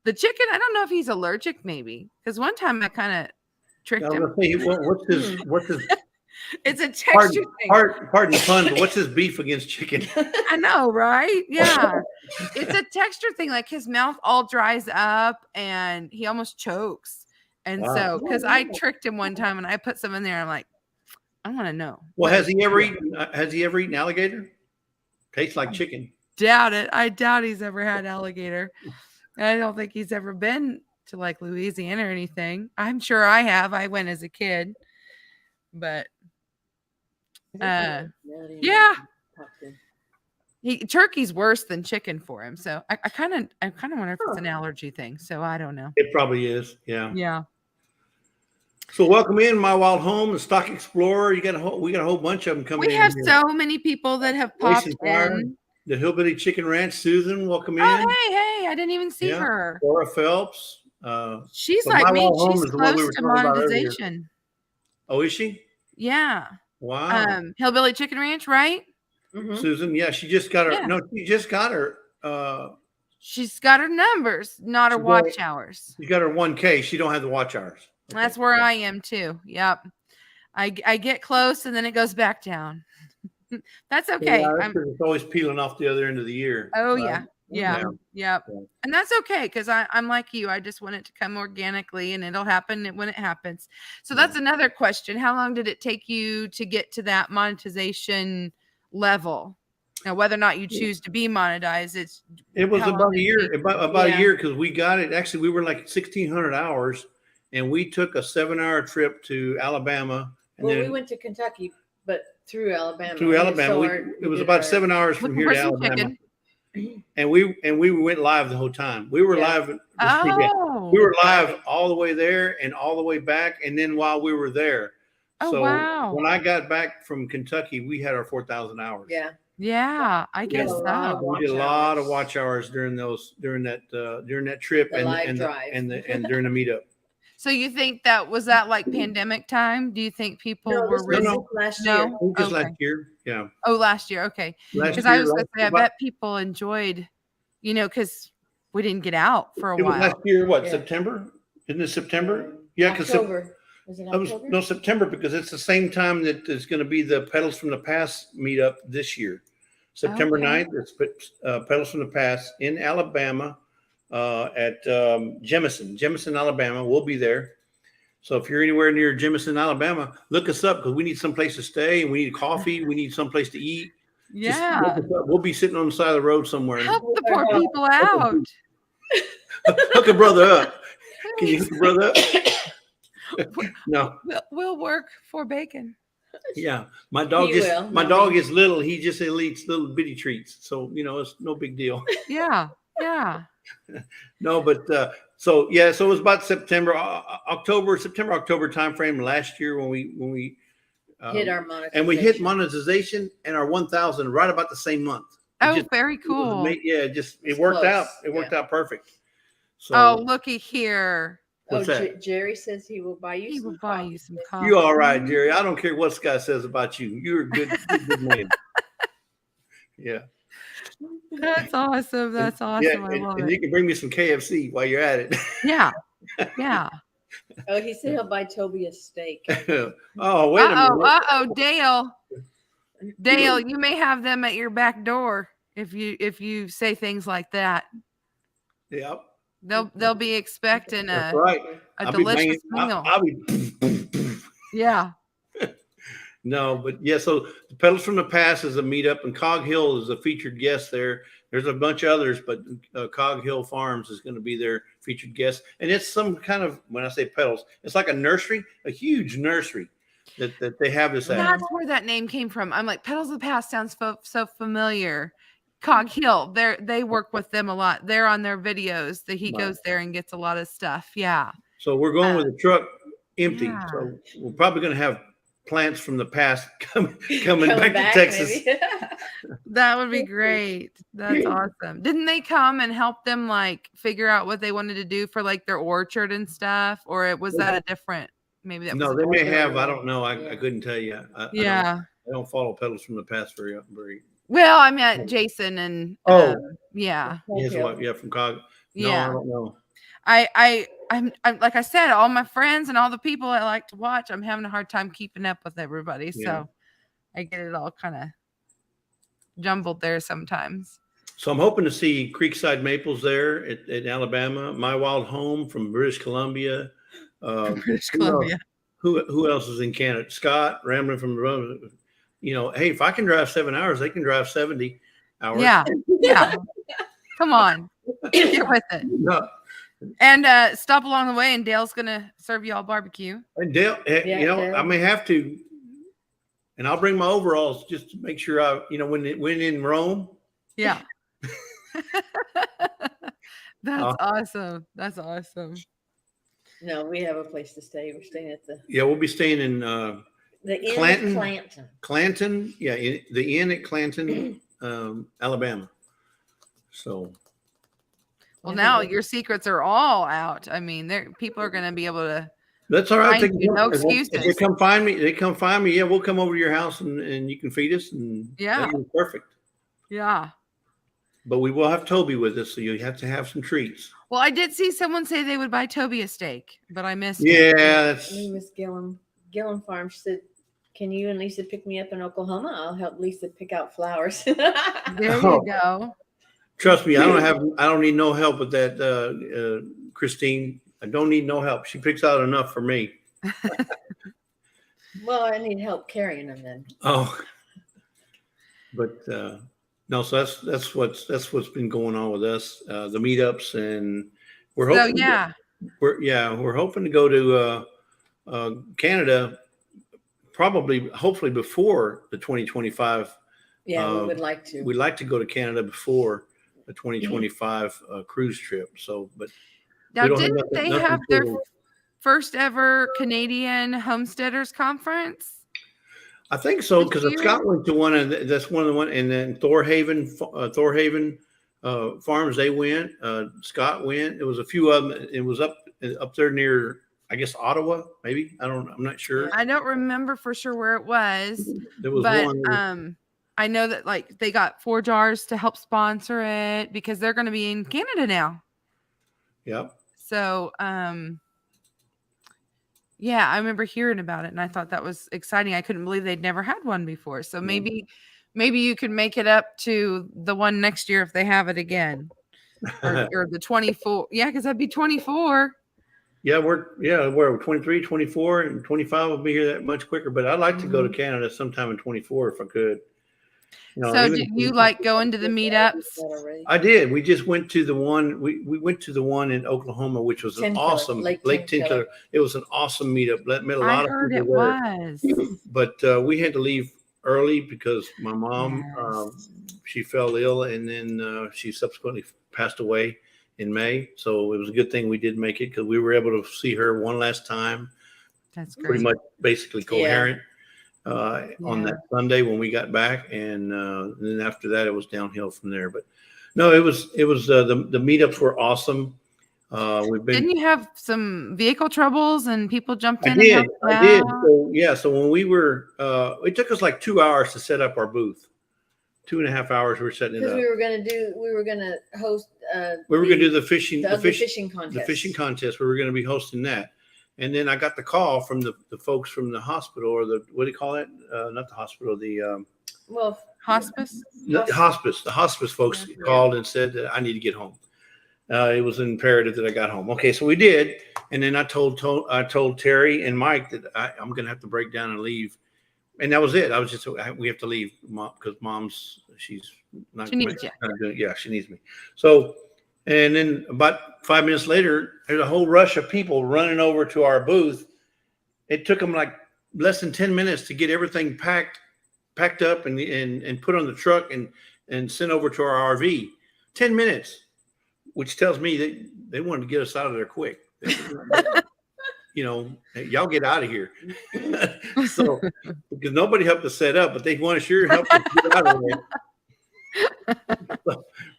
the chicken, I don't know if he's allergic, maybe. Because one time I kind of tricked him. What's his It's a texture thing. Pardon the pun, but what's his beef against chicken? I know, right? Yeah. It's a texture thing. Like his mouth all dries up and he almost chokes. And so, because I tricked him one time and I put some in there, I'm like, I want to know. Well, has he ever eaten alligator? Tastes like chicken. Doubt it. I doubt he's ever had alligator. I don't think he's ever been to like Louisiana or anything. I'm sure I have. I went as a kid. But yeah. Turkey's worse than chicken for him. So I kind of wonder if it's an allergy thing. So I don't know. It probably is. Yeah. Yeah. So welcome in My Wild Home, the Stock Explorer. We got a whole bunch of them coming in. We have so many people that have popped in. The Hillbilly Chicken Ranch, Susan, welcome in. Oh, hey, I didn't even see her. Laura Phelps. She's like me. She's close to monetization. Oh, is she? Yeah. Wow. Hillbilly Chicken Ranch, right? Mm-hmm. Susan, yeah, she just got her. Yeah. No, she just got her. She's got her numbers, not her watch hours. She got her 1K. She don't have the watch hours. Okay. That's where I am too. Yep. I get close and then it goes back down. That's okay. Yeah, it's always peeling off the other end of the year. Oh, yeah. Yeah. Yep. And that's okay because I'm like you. I just want it to come organically and it'll happen when it happens. So that's another question. How long did it take you to get to that monetization level? Now, whether or not you choose to be monetized, it was about a year. About a year because we got it. Actually, we were like 1,600 hours, and we took a 7-hour trip to Alabama. And we went to Kentucky, but through Alabama. It was about 7 hours from here to Alabama. And we went live the whole time. We were live. We were live all the way there and all the way back. And then while we were there. When I got back from Kentucky, we had our 4,000 hours. Yeah. Yeah, I guess so. We did a lot of watch hours during that trip and during the meetup. So you think that was like pandemic time? Do you think people were last year? Last year. Yeah. Oh, last year. Okay. Because I was going to say, I bet people enjoyed, because we didn't get out for a while. Last year, September? Isn't it September? Yeah, because October. Was it October? No, September, because it's the same time that there's going to be the Pedals from the Past meetup this year. September 9th, it's Pedals from the Past in Alabama at Jemison, Alabama. We'll be there. So if you're anywhere near Jemison, Alabama, look us up because we need someplace to stay and we need coffee. We need someplace to eat. Yeah. We'll be sitting on the side of the road somewhere. Help the poor people out. Hook a brother up. Can you hook a brother up? No. We'll work for bacon. Yeah. My dog is little. He just eats little bitty treats. So, it's no big deal. Yeah. Yeah. No, but so it was about September, October timeframe last year when we hit our monetization. And we hit monetization and our 1,000 right about the same month. Very cool. It worked out. It worked out perfect. So, looky here. What's that? Jerry says he will buy you some coffee. You all right, Jerry? I don't care what Scott says about you. You're a good man. Yeah. That's awesome. That's awesome. Yeah, I love it. You can bring me some KFC while you're at it. Yeah. Yeah. Oh, he said he'll buy Toby a steak. Oh, wait a minute. Dale, you may have them at your back door if you say things like that. Yep. They'll be expecting a delicious meal. Yeah. No, but so the Pedals from the Past is a meetup, and Cog Hill is a featured guest there. There's a bunch of others, but Cog Hill Farms is going to be their featured guest. And it's some kind of, when I say pedals, it's like a nursery, a huge nursery that they have this at. That's where that name came from. I'm like, Pedals of the Past sounds so familiar. Cog Hill, they work with them a lot. They're on their videos that he goes there and gets a lot of stuff. Yeah. So we're going with the truck empty. Yeah. So we're probably going to have plants from the past coming back to Texas. That would be great. That's awesome. Didn't they come and help them figure out what they wanted to do for their orchard and stuff? Or was that a different? maybe that was No, a they may don't have. know. I don't know. I Yeah. couldn't tell you. yeah. I don't follow Pedals from the Past very. Well, I meant Jason and Oh, yeah. his wife, yeah, from Cog. No, I Yeah. don't know. I'm like I said, all my friends and all the people I like to watch, I'm having a hard time keeping up with everybody. Yeah. So I get it all kind of jumbled there sometimes. So I'm hoping to see Creekside Maples there at Alabama, My Wild Home from British Columbia. British Who else? Columbia. Who else is in Canada? Scott Rambling from hey, if I can drive 7 hours, they can drive 70 hours. Yeah. Yeah. Come on. Get with it. No. And stop along the way and Dale's gonna serve you all barbecue. And Dale, Dale. I may have to, and I'll bring my overalls just to make sure when in Rome. Yeah. That's awesome. That's awesome. No, we have a place to stay. We're staying at the We'll be staying in Inn of Clanton. Clanton. Clanton, the inn at Clanton, Alabama. So, Well, now your secrets are all out. I mean, people are going to be able to. that's all right. No If excuses. they come find me. Yeah, we'll come over to your house and you can feed us. And Yeah. that'll be perfect. Yeah. But we will have Toby with us, so you have to have some treats. Well, I did see someone say they would buy Toby a steak, but I missed it. Yeah, that's. My name is Gillum Farm. She said, "Can you and Lisa pick me up in Oklahoma? I'll help Lisa pick out flowers." There you go. Trust me, I don't need no help with that, Christine. I don't need no help. She picks out enough for me. Well, I need help carrying them then. Oh, but no. So that's what's been going on with us. The meetups, and we're hoping. So yeah, we're hoping to go to Canada, hopefully before the 2025. Yeah, we would like to. We'd like to go to Canada before the 2025 cruise trip. So, but now we don't didn't nothing they have their to- first ever Canadian Homesteaders Conference? I think so, because This year? Scott went to one, and that's one of the one, and then Thorhaven Farms, they went. Scott went. There was a few of them. It was up there near, I guess, Ottawa, maybe. I'm not sure. I don't remember for sure where it was, There was but one. I know that like they got 4 jars to help sponsor it because they're going to be in Canada now. Yep. So, yeah, I remember hearing about it and I thought that was exciting. I couldn't believe they'd never had one before. So maybe you could make it up to the one next year if they have it again. Or the 24. Yeah, because that'd be 24. Yeah, we're 23, 24, and 25 will be here that much quicker. But I'd like to go to Canada sometime in 24 if I could. So did you like going to the meetups? I did. We just went to the one. We went to the one in Oklahoma, which was an awesome Lake Tenkiller. It was an awesome meetup. Met a lot of people there. But we had to leave early because my mom she fell ill, and then she subsequently passed away in May. So it was a good thing we did make it because we were able to see her one last time. That's great. Pretty much basically coherent. On that Sunday when we got back, and then after that it was downhill from there. But no, it was the meetups were awesome. Didn't you have some vehicle troubles and people jumped in? I did. So when we were, it took us like 2 hours to set up our booth. 2.5 hours we were setting it up. We were going to host. We were going to do the fishing contest. The fishing contest. We were going to be hosting that. And then I got the call from the folks from the hospital, or what do you call it? Not the hospital, hospice. The hospice folks called and said that I need to get home. It was imperative that I got home. Okay, so we did, and then I told Terry and Mike that I'm going to have to break down and leave, and that was it. I was just we have to leave, Mom, because Mom's she's not. She needs you. Yeah, she needs me. So. And then about 5 minutes later, there's a whole rush of people running over to our booth. It took them like less than 10 minutes to get everything packed up and put on the truck and sent over to our RV. 10 minutes, which tells me that they wanted to get us out of there quick. Y'all get out of here. So because nobody helped us set up, but they want to sure help us get out of there.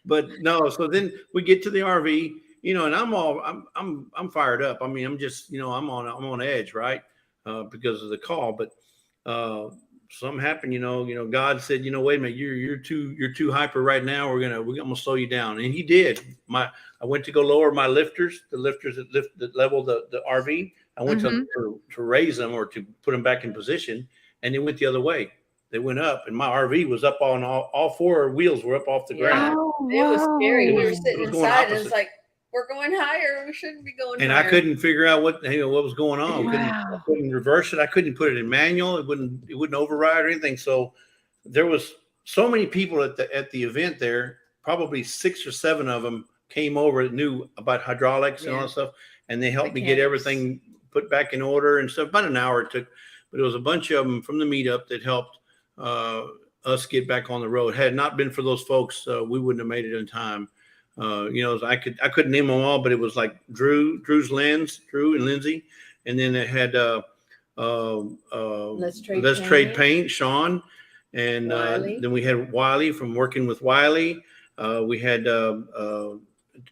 But no, so then we get to the RV, and I'm fired up. I mean, I'm just, I'm on edge, right? because of the call. But something happened, God said, wait a minute, you're too hyper right now. We're gonna slow you down. And he did. I went to go lower my lifters, the lifters that level the RV. I went to raise them or to put them back in position, and they went the other way. They went up, and my RV was up on all four wheels were up off the ground. Oh, It was scary. We were It sitting was going inside, and opposite. it's like, we're going higher. We shouldn't be going And higher. I couldn't figure out what was going on. Wow. I couldn't reverse it. I couldn't put it in manual. It wouldn't override or anything. So there was so many people at the event there. Probably 6 or 7 of them came over that knew about hydraulics and all that stuff, and they helped me get everything put back in order and stuff. About an hour it took, but it was a bunch of them from the meetup that helped us get back on the road. Had it not been for those folks, we wouldn't have made it in time. I couldn't name them all, but it was like Drew and Lindsay, and then it had Let's Trade Paint, Sean, and then we had Wiley from Working with Wiley. We had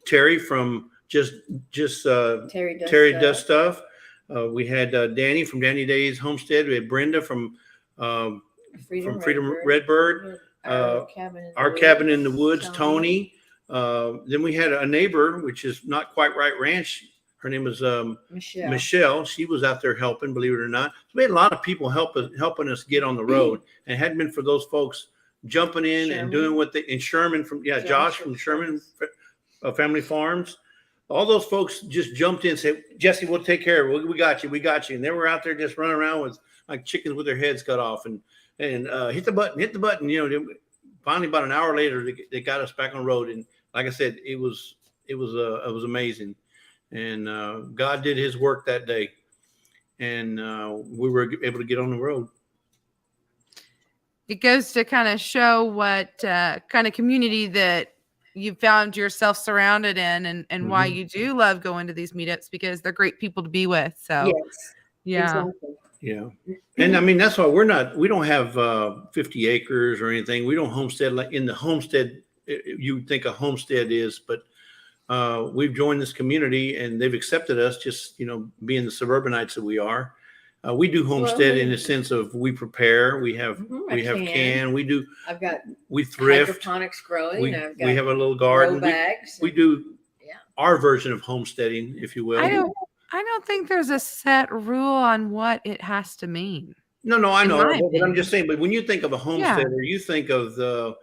Terry from just Terry Does Stuff. We had Danny from Danny Dayz Homestead. We had Brenda from Freedom Redbird. Our Cabin in the Woods, Tony. Then we had a neighbor, which is Not Quite Right Ranch. Her name was Michelle. She was out there helping, believe it or not. So we had a lot of people helping us get on the road. And it hadn't been for those folks jumping in and doing what they, and Sherman from, Josh from Sherman Family Farms. All those folks just jumped in and said, Jesse, we'll take care of it. We got you. And they were out there just running around with like chickens with their heads cut off and hit the button. Finally, about an hour later, they got us back on the road. And like I said, it was amazing. And God did his work that day. And we were able to get on the road. It goes to kind of show what kind of community that you found yourself surrounded in and why you do love going to these meetups, because they're great people to be with. So, Exactly. Yeah. And I mean, that's why we don't have 50 acres or anything. We don't homestead like in the homestead. You would think a homestead is, but we've joined this community and they've accepted us just, being the suburbanites that we are. We do homestead in the sense of we prepare, we have can, we thrift, hydroponics growing. we have a little garden. We do our version of homesteading, if you will. I don't think there's a set rule on what it has to mean. No, I know, but I'm just saying. But when you think of a homesteader, you think of the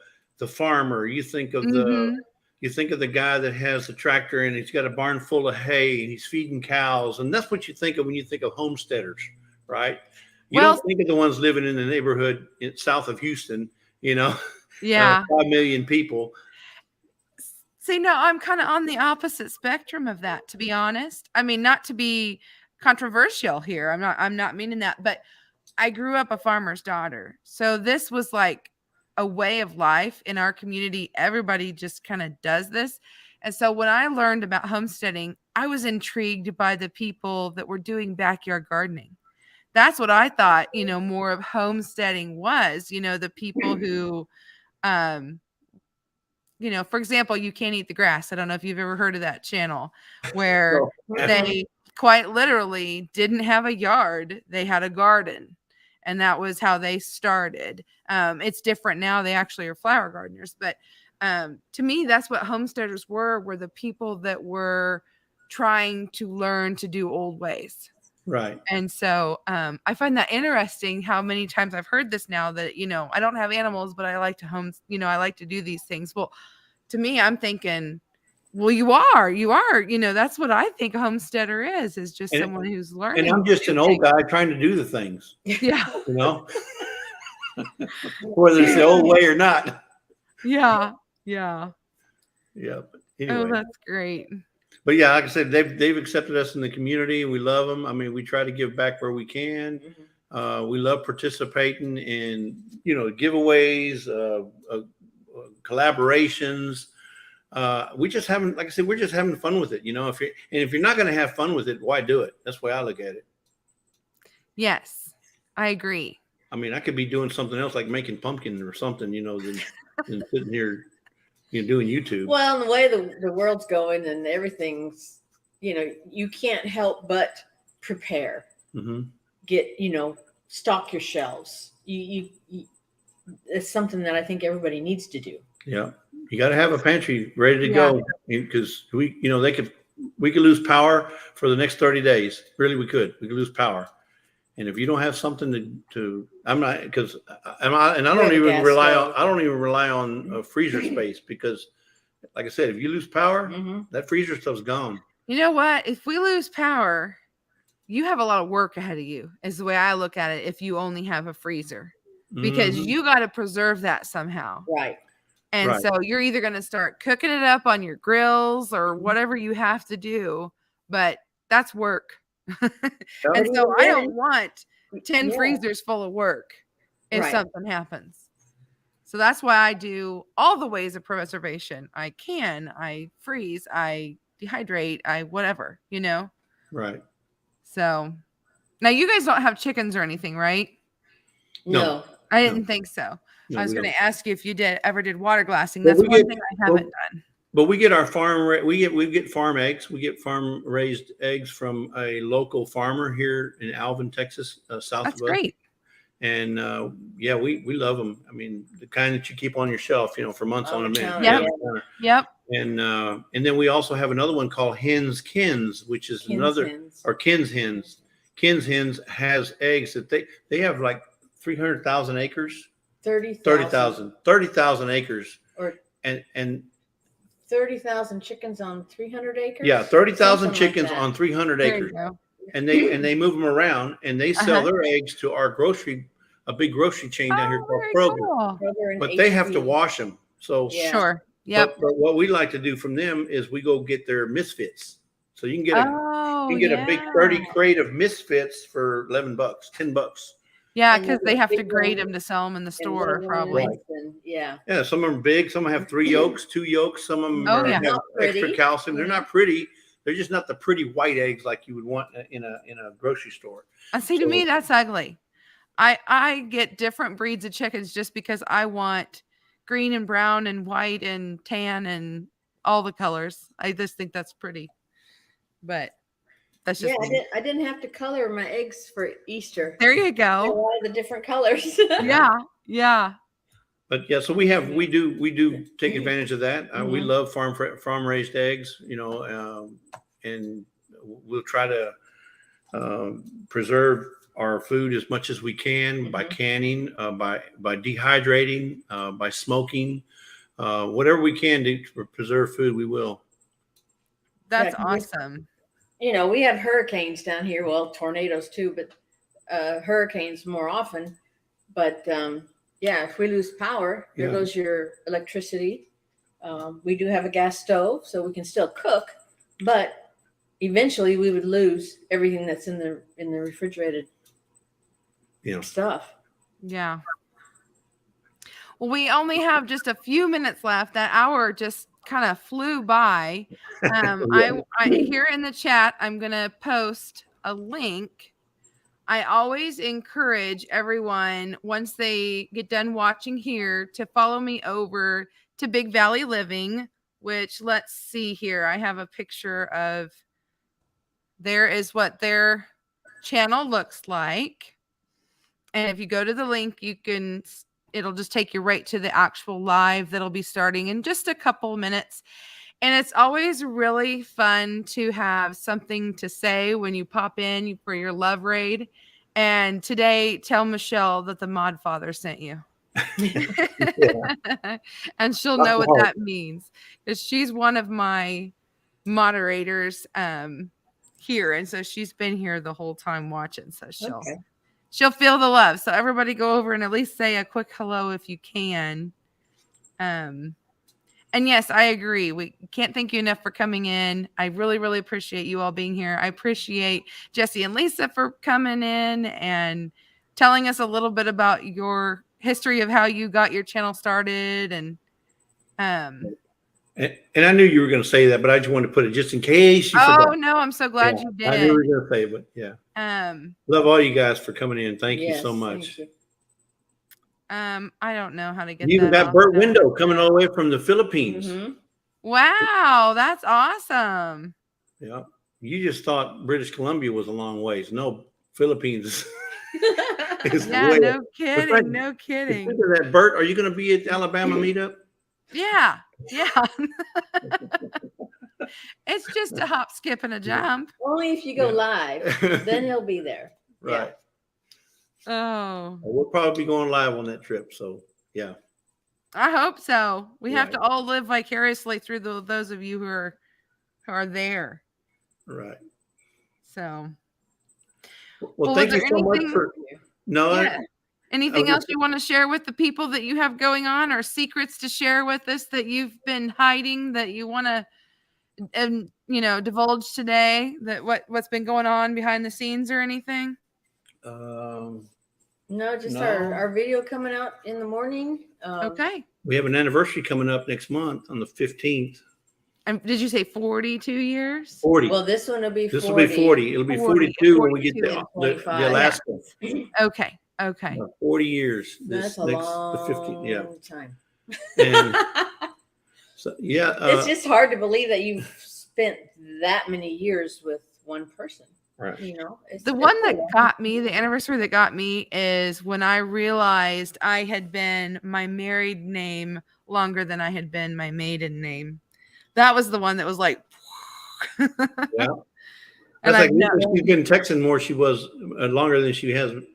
farmer. You think of the guy that has a tractor and he's got a barn full of hay and he's feeding cows, and that's what you think of when you think of homesteaders, right? You don't think of the ones living in the neighborhood south of Houston. 5 million people. See, no, I'm kind of on the opposite spectrum of that, to be honest. I mean, not to be controversial here. I'm not meaning that, but I grew up a farmer's daughter. So this was like a way of life in our community. Everybody just kind of does this. And so when I learned about homesteading, I was intrigued by the people that were doing backyard gardening. That's what I thought, more of homesteading was, the people who, for example, You Can't Eat the Grass. I don't know if you've ever heard of that channel where they quite literally didn't have a yard. They had a garden, and that was how they started. It's different now. They actually are flower gardeners. But to me, that's what homesteaders were the people that were trying to learn to do old ways. Right. And so I find that interesting how many times I've heard this now that, I don't have animals, but I like to I like to do these things. Well, to me, I'm thinking, well, you are, that's what I think a homesteader is just someone who's learning. And I'm just an old guy trying to do the things. Yeah. Whether it's the old way or not. Yeah. Yeah. But anyway. Oh, that's great. But yeah, like I said, they've accepted us in the community and we love them. I mean, we try to give back where we can. We love participating in, giveaways, collaborations. We just haven't, like I said, we're just having fun with it. If you're not going to have fun with it, why do it? That's the way I look at it. Yes, I agree. I mean, I could be doing something else like making pumpkin or something, than sitting here, doing YouTube. Well, and the way the world's going and everything's, you can't help but prepare. get, stock your shelves. It's something that I think everybody needs to do. Yeah. You got to have a pantry ready to go, because we could lose power for the next 30 days. Really, we could lose power. And if you don't have something to I'm not, because I don't even rely on freezer space, because like I said, if you lose power, that freezer stuff's gone. You know what? If we lose power, you have a lot of work ahead of you, is the way I look at it, if you only have a freezer. Because you got to preserve that somehow. Right. And so you're either going to start cooking it up on your grills or whatever you have to do, but that's work. And so I don't want 10 freezers full of work if something happens. So that's why I do all the ways of preservation. I freeze, I dehydrate, I whatever, Right. So now you guys don't have chickens or anything, right? No. I didn't think so. No, I was going to ask you if you ever did water glassing. Well, That's one thing I haven't done. But we get our we get farm eggs. We get farm raised eggs from a local farmer here in Alvin, Texas, south of us. That's great. And we love them. I mean, the kind that you keep on your shelf, for months on end. Yep. And then we also have another one called Hens Kins, which is or Kins Hens. Kins Hens has eggs that they have like 300,000 acres. 30,000 acres. And 30,000 chickens on 300 acres. Yeah, 30,000 chickens on 300 acres. And they move them around, and they sell their eggs to a big grocery chain down here called Kroger. Cool. But they have to wash them. So sure. Yep. But what we like to do from them is we go get their misfits. So you can get a big 30 crate of misfits for $11, $10. Yeah, because they have to grade them to sell them in the store, probably. Yeah, some of them are big. Some have 3 yolks, 2 yolks. Some of them have extra calcium. They're not pretty. They're just not the pretty white eggs like you would want in a grocery store. To me, that's ugly. I get different breeds of chickens just because I want green and brown and white and tan and all the colors. I just think that's pretty. But that's just I didn't have to color my eggs for Easter. There you go. A lot of the different colors. Yeah. But so we do take advantage of that. We love farm raised eggs, and we'll try to preserve our food as much as we can by canning, by dehydrating, by smoking, whatever we can to preserve food, we will. That's awesome. We have hurricanes down here. Well, tornadoes too, but hurricanes more often. But if we lose power, there goes your electricity. We do have a gas stove, so we can still cook, but eventually we would lose everything that's in the refrigerated stuff. Yeah. Well, we only have just a few minutes left. That hour just kind of flew by. I here in the chat, I'm going to post a link. I always encourage everyone, once they get done watching here, to follow me over to Big Valley Living, which, let's see here. I have a picture of, there is what their channel looks like. And if you go to the link, it'll just take you right to the actual live that'll be starting in just a couple minutes. And it's always really fun to have something to say when you pop in for your love raid. And today, tell Michelle that the Modfather sent you. And she'll know what that means, because she's one of my moderators here. And so she's been here the whole time watching. So she'll feel the love. So everybody go over and at least say a quick hello if you can. And yes, I agree. We can't thank you enough for coming in. I really, really appreciate you all being here. I appreciate Jesse and Lisa for coming in and telling us a little bit about your history of how you got your channel started. And I knew you were going to say that, but I just wanted to put it just in case you forgot. Oh, no, I'm so glad you did. I knew you were going to say it, but yeah. Love all you guys for coming in. Thank you so much. I don't know how to get you even got Bert Window coming all the way from the Philippines. Wow, that's awesome. Yeah. You just thought British Columbia was a long ways. No, Philippines. Is Yeah, way no up. kidding. No kidding. Speaking of that, Bert, are you going to be at the Alabama meetup? Yeah. Yeah. It's just a hop, skip, and a jump. Only if you go live, then he'll be there. Right. Oh, We'll probably be going live on that trip. So yeah. I hope so. We have Right. to all live vicariously through those of you who are there. Right. So, Well, thank you is there so much anything- for no. Yeah. Anything else you want to share with the people that you have going on, or secrets to share with us that you've been hiding that you want to, divulge today? That what's been going on behind the scenes or anything? No, just No. our video coming out in the morning. Okay. We have an anniversary coming up next month on the 15th. And did you say 42 years? 40. Well, this one will be 40. This will be 40. It'll be 42 when we get 42 the Alaska. Okay. Okay. 40 years. That's a long time. And so, yeah. It's just hard to believe that you've spent that many years with one person. Right. The one that got me, the anniversary that got me, is when I realized I had been my married name longer than I had been my maiden name. That was the one that was like, Yeah. And That's like she's been texting more. She was longer than she has been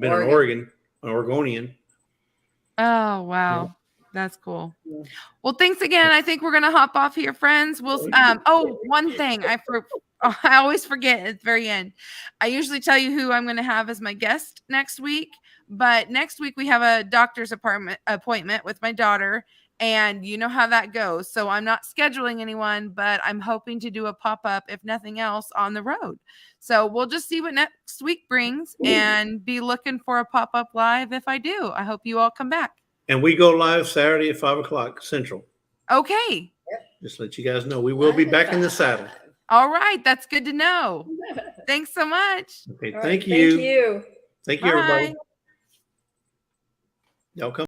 an Oregonian. Oh, wow. That's cool. Yeah. Well, thanks again. I think we're going to hop off here, friends. We'll, one thing I always forget at the very end. I usually tell you who I'm going to have as my guest next week, but next week we have a doctor's appointment with my daughter, and you know how that goes. So I'm not scheduling anyone, but I'm hoping to do a pop-up, if nothing else, on the road. So we'll just see what next week brings and be looking for a pop-up live if I do. I hope you all come back. And we go live Saturday at 5:00 Central. Okay. Just to let you guys know, we will be back in the saddle. All right. That's good to know. Thanks so much. Okay. Thank you. Thank you. Thank you, everybody. Y'all come.